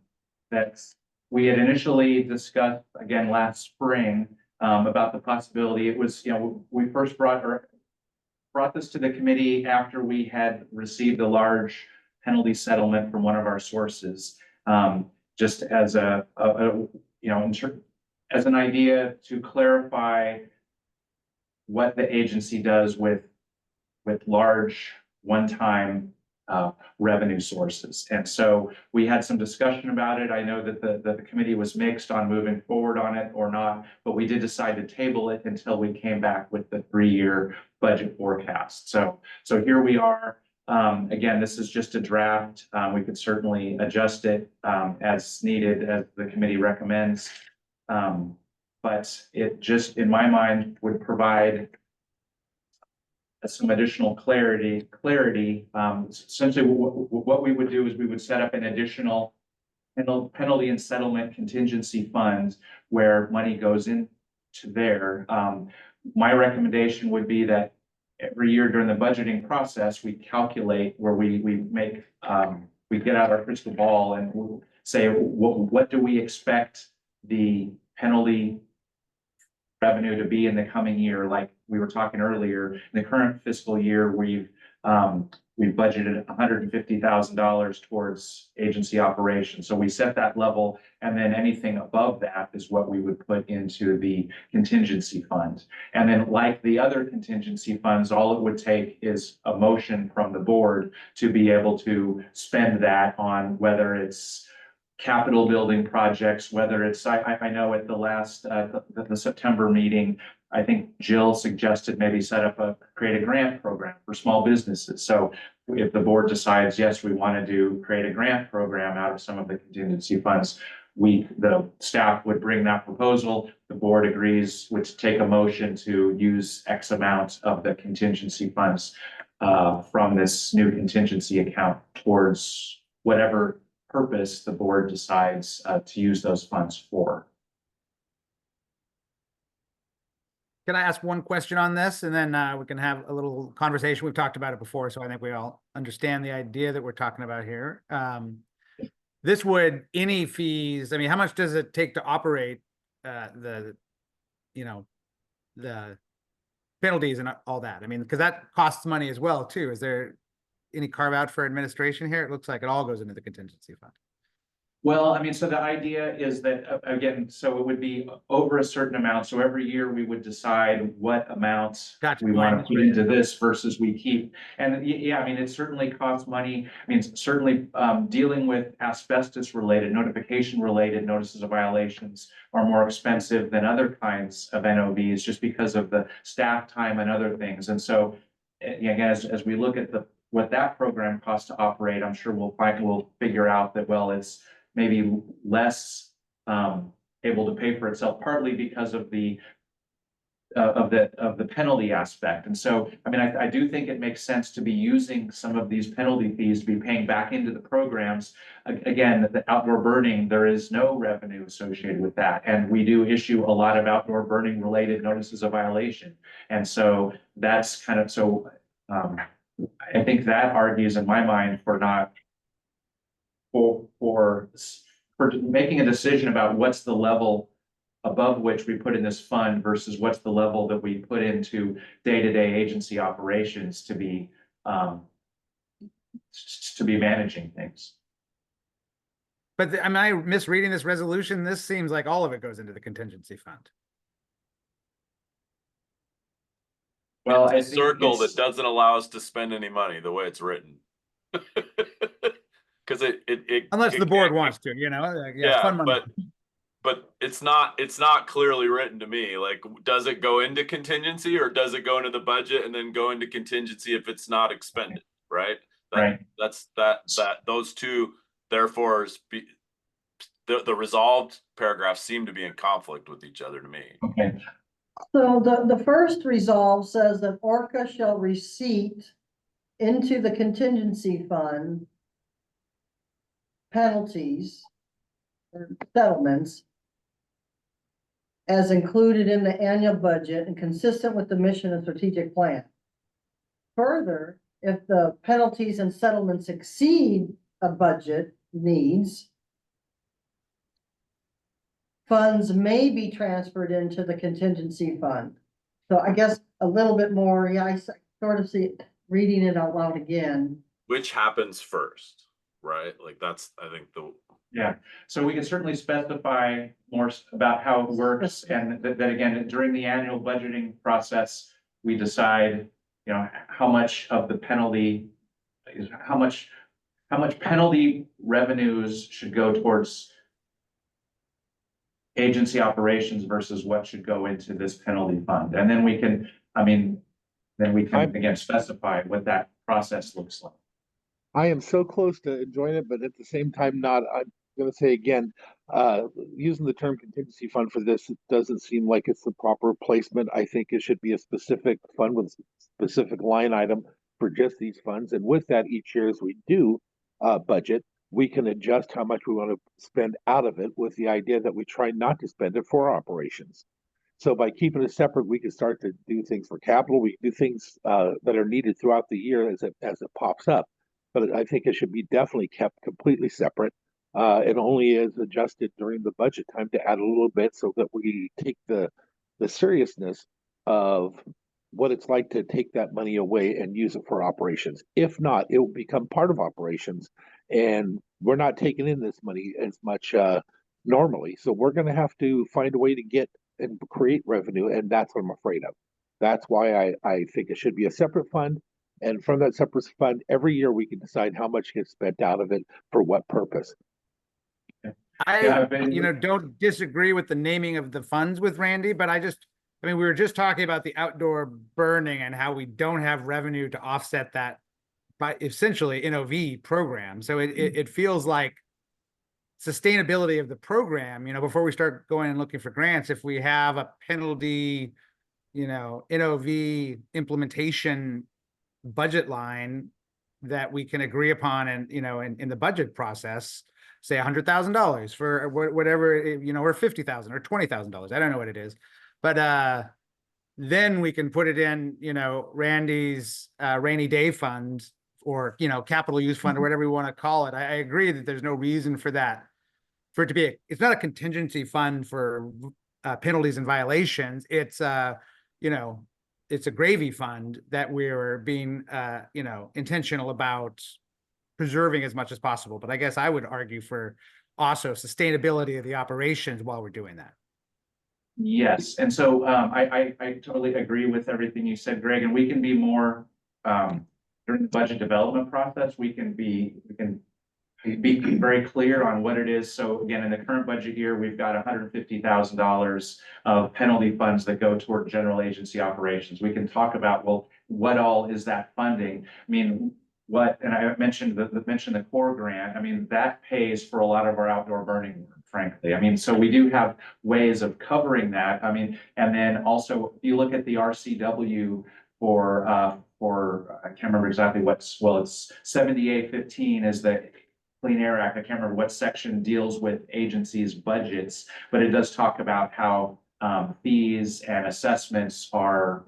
we had initially discussed again last spring about the possibility. It was, we first brought this to the committee after we had received a large penalty settlement from one of our sources, just as as an idea to clarify what the agency does with with large one-time revenue sources. And so we had some discussion about it. I know that the committee was mixed on moving forward on it or not, but we did decide to table it until we came back with the 3-year budget forecast. So here we are. Again, this is just a draft. We could certainly adjust it as needed, as the committee recommends. But it just, in my mind, would provide some additional clarity. Essentially, what we would do is we would set up an additional penalty and settlement contingency fund where money goes into there. My recommendation would be that every year during the budgeting process, we calculate where we make, we get out our crystal ball and we'll say, what do we expect the penalty revenue to be in the coming year? Like we were talking earlier, in the current fiscal year, we've budgeted $150,000 towards agency operations. So we set that level, and then anything above that is what we would put into the contingency fund. And then like the other contingency funds, all it would take is a motion from the board to be able to spend that on whether it's capital building projects, whether it's, I know at the last, the September meeting, I think Jill suggested maybe create a grant program for small businesses. So if the board decides, yes, we want to create a grant program out of some of the contingency funds, the staff would bring that proposal, the board agrees, would take a motion to use X amount of the contingency funds from this new contingency account towards whatever purpose the board decides to use those funds for. Can I ask one question on this, and then we can have a little conversation? We've talked about it before, so I think we all understand the idea that we're talking about here. This would, any fees, I mean, how much does it take to operate the penalties and all that? I mean, because that costs money as well, too. Is there any carve out for administration here? It looks like it all goes into the contingency fund. Well, I mean, so the idea is that, again, so it would be over a certain amount. So every year we would decide what amounts we want to put into this versus we keep. And yeah, I mean, it certainly costs money. I mean, certainly dealing with asbestos related, notification related notices of violations are more expensive than other kinds of NOVs just because of the staff time and other things. And so again, as we look at what that program costs to operate, I'm sure we'll figure out that, well, it's maybe less able to pay for itself, partly because of the penalty aspect. And so, I mean, I do think it makes sense to be using some of these penalty fees to be paying back into the programs. Again, the outdoor burning, there is no revenue associated with that. And we do issue a lot of outdoor burning related notices of violation. And so that's kind of, so I think that argues in my mind for not for making a decision about what's the level above which we put in this fund versus what's the level that we put into day-to-day agency operations to be managing things. But am I misreading this resolution? This seems like all of it goes into the contingency fund. Well, it's a circle that doesn't allow us to spend any money the way it's written. Because unless the board wants to, yeah, but it's not clearly written to me. Like, does it go into contingency or does it go into the budget and then go into contingency if it's not expended? Right. Right. That's those two. Therefore, the resolved paragraphs seem to be in conflict with each other to me. Okay. So the first resolve says that ORCAA shall receipt into the contingency fund penalties or settlements as included in the annual budget and consistent with the mission and strategic plan. Further, if the penalties and settlements exceed a budget needs, funds may be transferred into the contingency fund. So I guess a little bit more, yeah, I sort of see it, reading it out loud again. Which happens first, right? Like that's, I think yeah. So we can certainly specify more about how it works, and that again, during the annual budgeting process, we decide you know, how much of the penalty is, how much penalty revenues should go towards agency operations versus what should go into this penalty fund. And then we can, then we can again specify what that process looks like. I am so close to enjoying it, but at the same time not. I'm going to say again, using the term contingency fund for this, it doesn't seem like it's the proper placement. I think it should be a specific fund with a specific line item for just these funds. And with that, each year as we do budget, we can adjust how much we want to spend out of it with the idea that we try not to spend it for operations. So by keeping it separate, we can start to do things for capital. We can do things that are needed throughout the year as it pops up. But I think it should be definitely kept completely separate. It only is adjusted during the budget time to add a little bit so that we take the seriousness of what it's like to take that money away and use it for operations. If not, it will become part of operations, and we're not taking in this money as much normally. So we're going to have to find a way to get and create revenue, and that's what I'm afraid of. That's why I think it should be a separate fund. And from that separate fund, every year we can decide how much gets spent out of it for what purpose. Don't disagree with the naming of the funds with Randy, but we were just talking about the outdoor burning and how we don't have revenue to offset that by essentially NOV program. So it feels like sustainability of the program, before we start going and looking for grants, if we have a penalty, NOV implementation budget line that we can agree upon and in the budget process, say $100,000 for whatever or $50,000 or $20,000. I don't know what it is, but then we can put it in Randy's rainy day fund or capital use fund or whatever we want to call it. I agree that there's no reason for it to be it's not a contingency fund for penalties and violations. It's it's a gravy fund that we're being, intentional about preserving as much as possible. But I guess I would argue for also sustainability of the operations while we're doing that. Yes, and so I totally agree with everything you said, Greg, and we can be more during the budget development process. We can be very clear on what it is. So again, in the current budget year, we've got $150,000 of penalty funds that go toward general agency operations. We can talk about, well, what all is that funding? And I mentioned the core grant. That pays for a lot of our outdoor burning work, frankly. So we do have ways of covering that. And then also, if you look at the RCW for I can't remember exactly it's 7815 is the Clean Air Act. I can't remember what section deals with agencies' budgets, but it does talk about how fees and assessments are,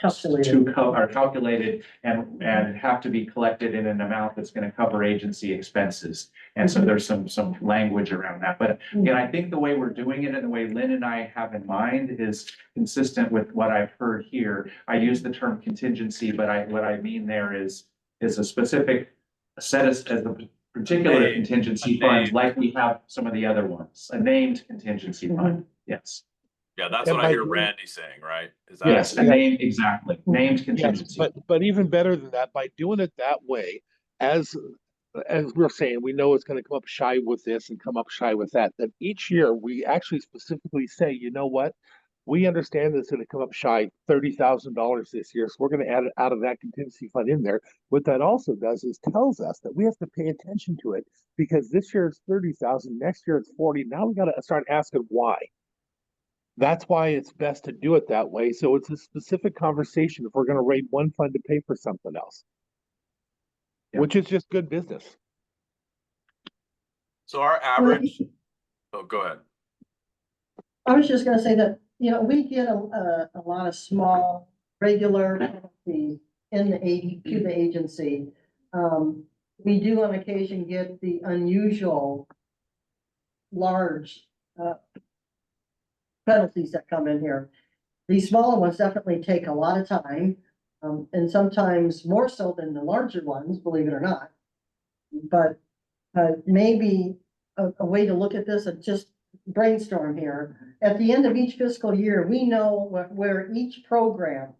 calculated and have to be collected in an amount that's going to cover agency expenses. And so there's some language around that. But again, I think the way we're doing it and the way Lynn and I have in mind is consistent with what I've heard here. I use the term contingency, but what I mean there is a specific set as a particular contingency fund, like we have some of the other ones, a named contingency fund. Yes. Yeah, that's what I hear Randy saying, right? Is that yes, a name, exactly, named contingency. Yes, but even better than that, by doing it that way, as we're saying, we know it's going to come up shy with this and come up shy with that. Then each year we actually specifically say, you know what? We understand that it's going to come up shy $30,000 this year, so we're going to add it out of that contingency fund in there. What that also does is tells us that we have to pay attention to it because this year it's 30,000, next year it's 40. Now we got to start asking why. That's why it's best to do it that way. So it's a specific conversation if we're going to raid one fund to pay for something else, which is just good business. So our average. Oh, go ahead. I was just going to say that we get a lot of small regular penalties to the agency. We do on occasion get the unusual large penalties that come in here. These smaller ones definitely take a lot of time, and sometimes more so than the larger ones, believe it or not. But maybe a way to look at this and just brainstorm here. At the end of each fiscal year, we know where each program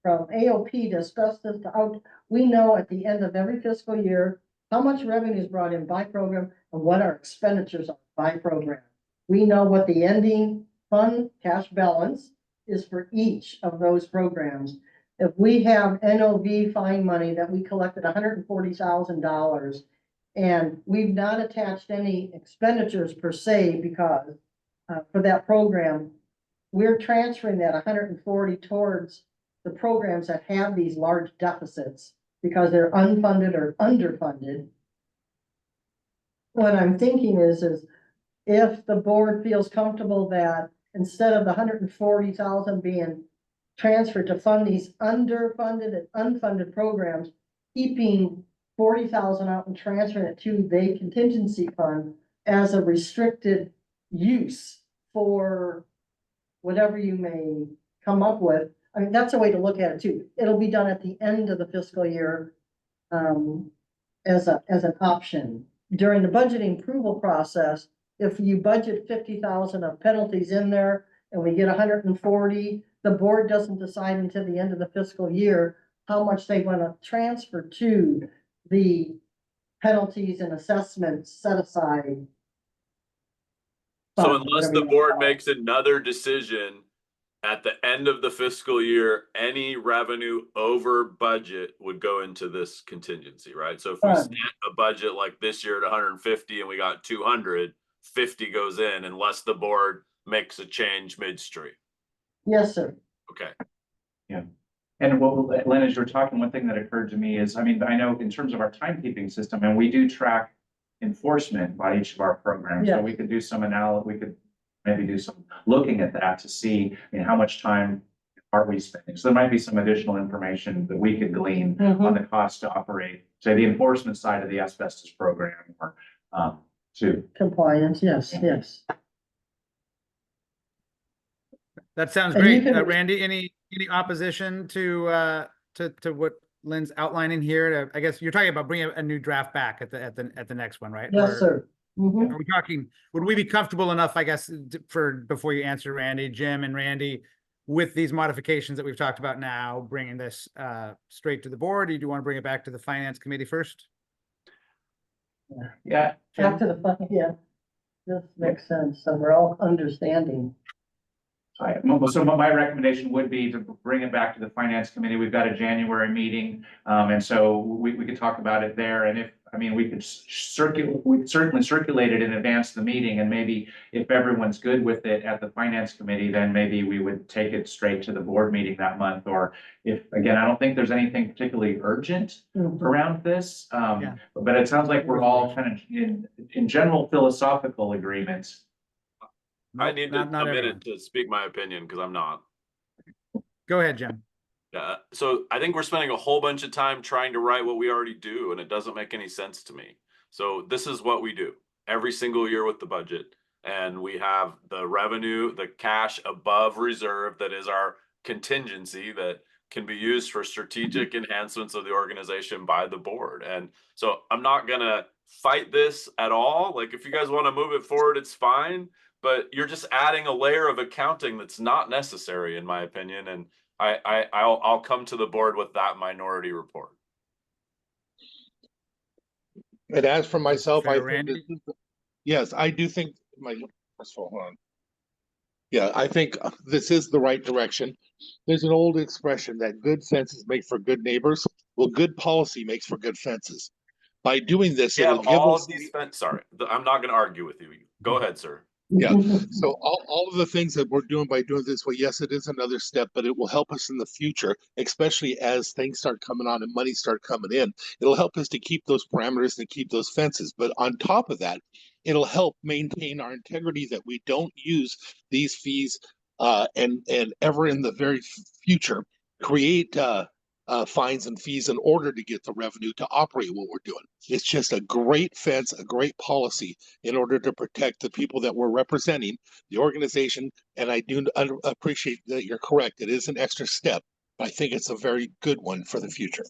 from AOP to asbestos to out, we know at the end of every fiscal year how much revenue is brought in by program and what our expenditures are by program. We know what the ending fund cash balance is for each of those programs. If we have NOV fine money that we collected $140,000 and we've not attached any expenditures per se because for that program, we're transferring that 140 towards the programs that have these large deficits because they're unfunded or underfunded. What I'm thinking is if the board feels comfortable that instead of the 140,000 being transferred to fund these underfunded and unfunded programs, keeping 40,000 out and transferring it to the contingency fund as a restricted use for whatever you may come up with. I mean, that's a way to look at it too. It'll be done at the end of the fiscal year as an option. During the budgeting approval process, if you budget 50,000 of penalties in there and we get 140, the board doesn't decide until the end of the fiscal year how much they want to transfer to the penalties and assessments set aside. So fund, unless whatever the you wanna board call it. makes another decision at the end of the fiscal year, any revenue over budget would go into this contingency, right? So if we Fund. set a budget like this year at 150 and we got 200, 50 goes in unless the board makes a change midstream. Yes, sir. Okay. And what, Lynn, as you're talking, one thing that occurred to me is, I mean, I know in terms of our timekeeping system, and we do track enforcement by each of our programs. So Yeah. we could do some we could maybe do some looking at that to see, I mean, how much time are we spending? So there might be some additional information that we could glean on the cost to operate, say, the enforcement side of the asbestos program or, too. Compliance, yes, yes. That sounds And you great. can- Randy, any opposition to what Lynn's outlining here? I guess you're talking about bringing a new draft back at the next one, right? Yes, Or sir. Mhm. Are we talking, would we be comfortable enough, I guess, before you answer, Randy, Jim and Randy, with these modifications that we've talked about now, bringing this straight to the board? Or do you want to bring it back to the finance committee first? Yeah, Back to the fund, yeah. This makes sense. So we're all understanding. so my recommendation would be to bring it back to the finance committee. We've got a January meeting. And so we could talk about it there. And if, I mean, we could certainly circulate it in advance of the meeting. And maybe if everyone's good with it at the finance committee, then maybe we would take it straight to the board meeting that month. Or if, again, I don't think there's anything particularly urgent around this. Yeah. But it sounds like we're all kind of in general philosophical agreements. I need Not a minute everyone. to speak my opinion because I'm not. Go ahead, Jim. So I think we're spending a whole bunch of time trying to write what we already do, and it doesn't make any sense to me. So this is what we do every single year with the budget. And we have the revenue, the cash above reserve that is our contingency that can be used for strategic enhancements of the organization by the board. And so I'm not gonna fight this at all. Like if you guys want to move it forward, it's fine. But you're just adding a layer of accounting that's not necessary, in my opinion. And I'll come to the board with that minority report. And as for myself, Fair, I think Randy? yes, I do think hold on. Yeah, I think this is the right direction. There's an old expression that good fences make for good neighbors. Well, good policy makes for good fences. By doing this, We it'll have give all us of these sorry, I'm not going to argue with you. Go ahead, sir. Yeah. So all of the things that we're doing by doing this way, yes, it is another step, but it will help us in the future, especially as things start coming on and money start coming in. It'll help us to keep those parameters and keep those fences. But on top of that, it'll help maintain our integrity that we don't use these fees and ever in the very future create fines and fees in order to get the revenue to operate what we're doing. It's just a great fence, a great policy in order to protect the people that we're representing, the organization. And I do appreciate that you're correct. It is an extra step, but I think it's a very good one for the future.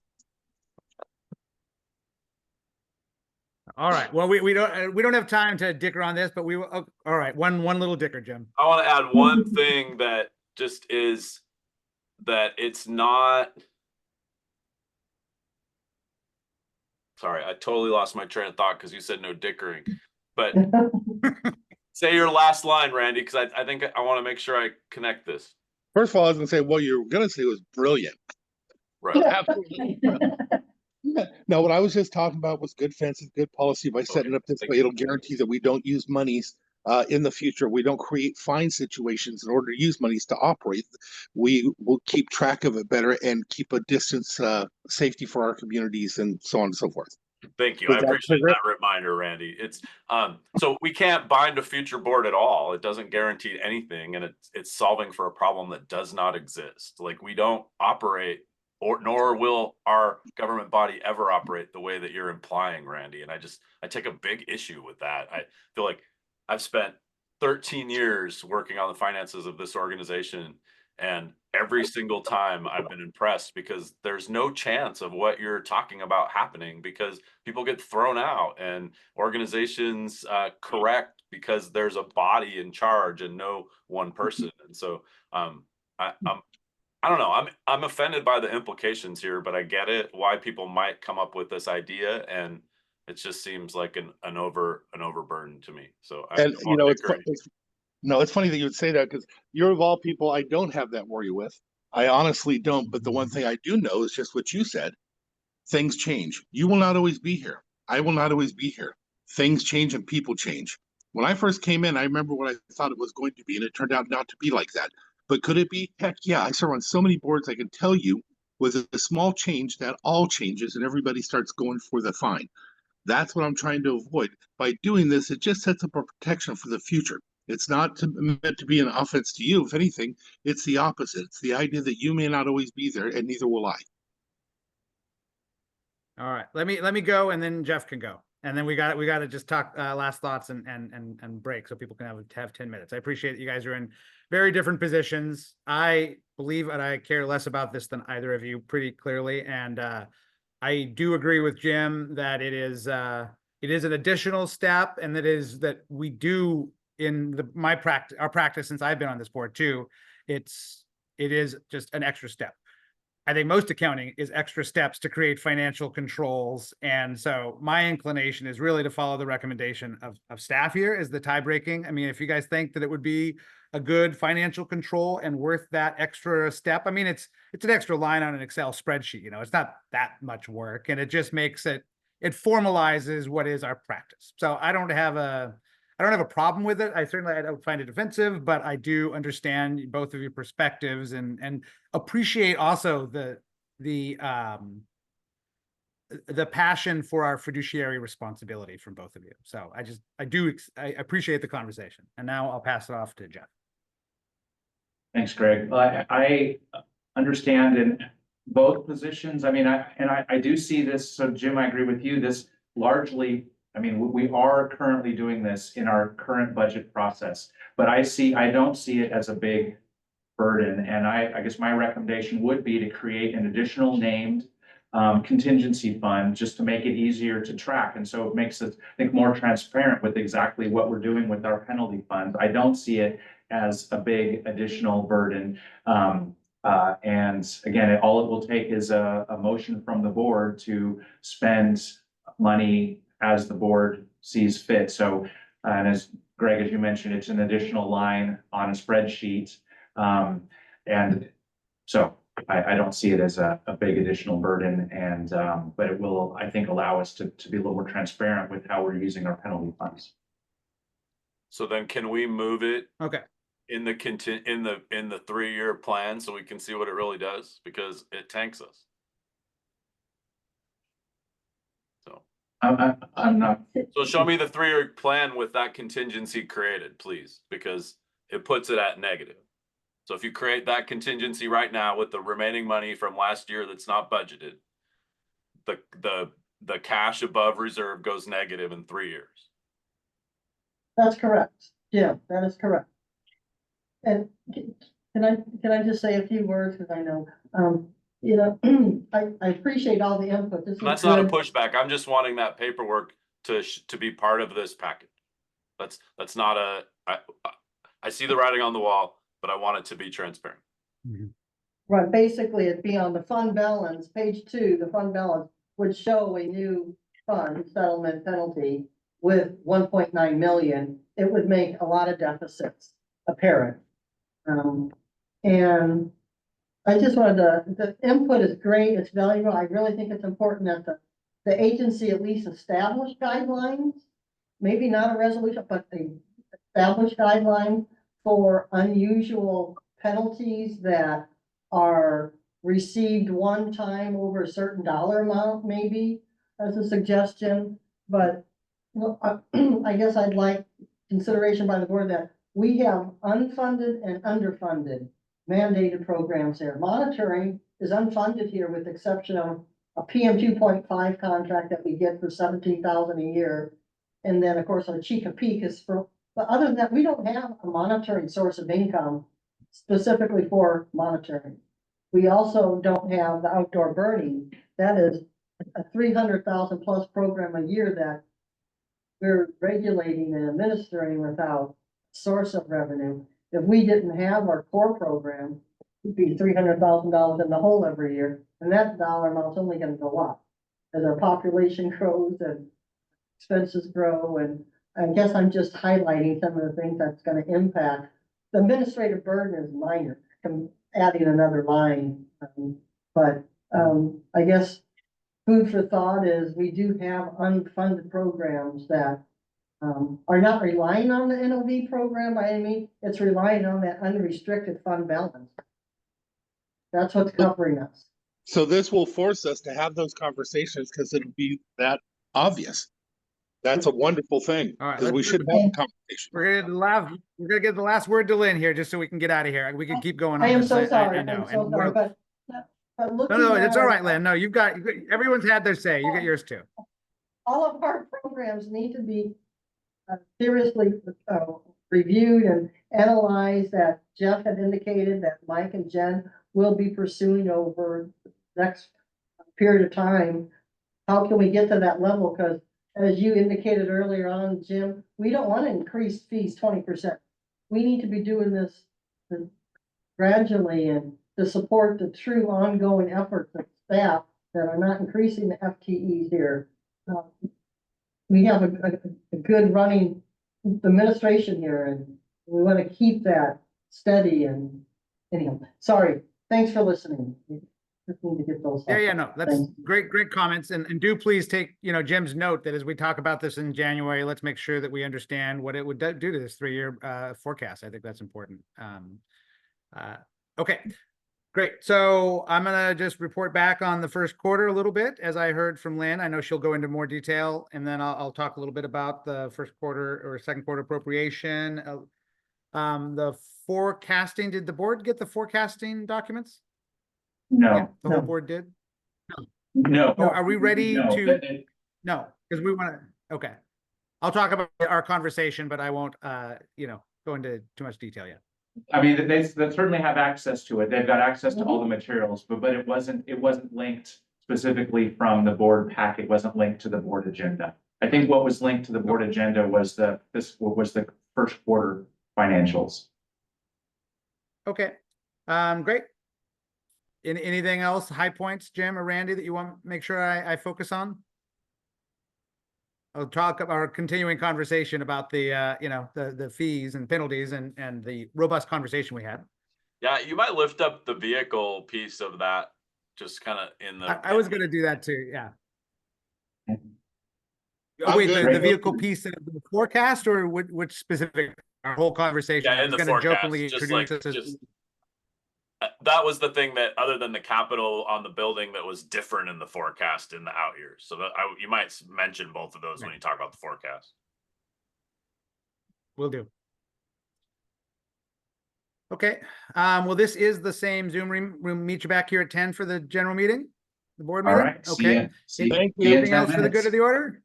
All right. Well, we don't have time to dicker on this, but we will. All right. One little dicker, Jim. I want to add one thing that just is that it's not. Sorry, I totally lost my train of thought because you said no dickering. But say your last line, Randy, because I think I want to make sure I connect this. First of all, I was going to say what you were going to say was brilliant. Right. Absolutely. No, what I was just talking about was good fences, good policy. By setting Okay, up this thank way, you. it'll guarantee that we don't use monies in the future. We don't create fine situations in order to use monies to operate. We will keep track of it better and keep a distance safety for our communities and so on and so forth. Thank you. Does I that appreciate trigger? that reminder, Randy. It's so we can't bind a future board at all. It doesn't guarantee anything, and it's solving for a problem that does not exist. Like we don't operate, or nor will our government body ever operate the way that you're implying, Randy. And I take a big issue with that. I feel like I've spent 13 years working on the finances of this organization, and every single time I've been impressed because there's no chance of what you're talking about happening because people get thrown out and organizations correct because there's a body in charge and no one person. And so I don't know. I'm offended by the implications here, but I get it why people might come up with this idea, and it just seems like an overburden to me. So I And won't dicker any- no, it's funny that you would say that because you're of all people I don't have that worry with. I honestly don't. But the one thing I do know is just what you said. Things change. You will not always be here. I will not always be here. Things change and people change. When I first came in, I remember what I thought it was going to be, and it turned out not to be like that. But could it be? Heck yeah. I serve on so many boards, I can tell you with a small change that all changes and everybody starts going for the fine. That's what I'm trying to avoid. By doing this, it just sets up a protection for the future. It's not meant to be an offense to you. If anything, it's the opposite. It's the idea that you may not always be there, and neither will I. All right, let me go, and then Jeff can go, and then we got to just talk last thoughts and break so people can have 10 minutes. I appreciate that you guys are in very different positions. I believe and I care less about this than either of you pretty clearly, and I do agree with Jim that it is an additional step, and that we do in our practice since I've been on this board too. It is just an extra step. I think most accounting is extra steps to create financial controls. And so my inclination is really to follow the recommendation of staff here is the tie breaking. I mean, if you guys think that it would be a good financial control and worth that extra step, I mean, it's an extra line on an Excel spreadsheet, it's not that much work, and it just makes it formalizes what is our practice. So I don't have a problem with it. I don't find it offensive, but I do understand both of your perspectives and appreciate also the passion for our fiduciary responsibility from both of you. So I appreciate the conversation. And now I'll pass it off to Jeff. Thanks, Greg. I understand in both positions. I mean, I do see this. So Jim, I agree with you. This largely, I mean, we are currently doing this in our current budget process, but I don't see it as a big burden. And I guess my recommendation would be to create an additional named contingency fund just to make it easier to track. And so it makes it, I think, more transparent with exactly what we're doing with our penalty funds. I don't see it as a big additional burden. And again, all it will take is a motion from the board to spend money as the board sees fit. So, and as Greg, as you mentioned, it's an additional line on a spreadsheet. And so I don't see it as a big additional burden, and but it will, I think, allow us to be a little more transparent with how we're using our penalty funds. So then can we move it Okay. in the 3-year plan so we can see what it really does, because it tanks us. So I'm not. So show me the 3-year plan with that contingency created, please, because it puts it at negative. So if you create that contingency right now with the remaining money from last year that's not budgeted, the cash above reserve goes negative in 3 years. That's correct. Yeah, that is correct. And can I just say a few words, because I know, I appreciate all the input. This is That's not a good. pushback. I'm just wanting that paperwork to be part of this package. That's not a, I see the writing on the wall, but I want it to be transparent. Mm-hmm. Right, basically it'd be on the fund balance, page 2, the fund balance would show a new fund settlement penalty with 1.9 million. It would make a lot of deficits apparent. And I just wanted the input is great, it's valuable. I really think it's important that the agency at least establish guidelines. Maybe not a resolution, but they establish guidelines for unusual penalties that are received one time over a certain dollar amount, maybe as a suggestion. But well, I guess I'd like consideration by the board that we have unfunded and underfunded mandated programs here. Monitoring is unfunded here with exception of a PM 2.5 contract that we get for 17,000 a year. And then of course our Chica Peak is for, but other than that, we don't have a monitoring source of income specifically for monitoring. We also don't have the outdoor burning. That is a 300,000 plus program a year that we're regulating and administering without source of revenue. If we didn't have our core program, it'd be $300,000 in the hole every year. And that dollar amount's only gonna go up as our population grows and expenses grow. And I guess I'm just highlighting some of the things that's gonna impact. The administrative burden is minor, adding another line. I guess food for thought is we do have unfunded programs that are not relying on the NOV program by any means. It's relying on that unrestricted fund balance. That's what's covering us. So this will force us to have those conversations because it'll be that obvious. That's a wonderful thing, All right, because we let's should have a conversation. We're gonna get the last word to Lynn here, just so we can get out of here. We could keep going on I am this, so sorry. I know. I'm so And sorry, we're- but No, looking no, it's all at right, Lynn. No, everyone's had their say. You get yours too. all of our programs need to be seriously reviewed and analyzed, that Jeff had indicated that Mike and Jen will be pursuing over the next period of time. How can we get to that level? Because as you indicated earlier on, Jim, we don't want to increase fees 20%. We need to be doing this gradually and to support the true ongoing efforts of staff that are not increasing the FTEs here. We have a good running administration here and we want to keep that steady. And anyhow, sorry, thanks for listening. Just need to get those. Yeah, no, that's Thanks. great comments. And do please take, Jim's note that as we talk about this in January, let's make sure that we understand what it would do to this 3-year forecast. I think that's important. Okay, great. So I'm gonna just report back on the first quarter a little bit, as I heard from Lynn. I know she'll go into more detail, and then I'll talk a little bit about the first quarter or second quarter appropriation. The forecasting, did the board get the forecasting documents? No, Yeah, the whole No. board did? no. Oh, are we ready No, to? No, because we want to, okay. I'll talk about our conversation, but I won't, go into too much detail yet. I mean, they certainly have access to it. They've got access to all the materials, but it wasn't linked specifically from the board pack. It wasn't linked to the board agenda. I think what was linked to the board agenda was the first quarter financials. Okay, great. Anything else, high points, Jim or Randy, that you want to make sure I focus on? I'll talk about our continuing conversation about the, the fees and penalties and the robust conversation we had. Yeah, you might lift up the vehicle piece of that, just kind of in the. I was going to do that too, yeah. I'm Wait, good. the vehicle piece of the forecast or which specific, our whole conversation? Yeah, I in was the gonna forecast, jokingly just introduce like, this as- just. That was the thing that, other than the capital on the building, that was different in the forecast in the out years. So that you might mention both of those when you talk about the forecast. Will do. Okay, well, this is the same Zoom room. We'll meet you back here at 10 for the general meeting, the board All meeting. right. Okay. Thank See you in Anything 10 else for the good minutes. of the order?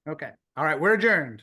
Okay. All right. We're adjourned.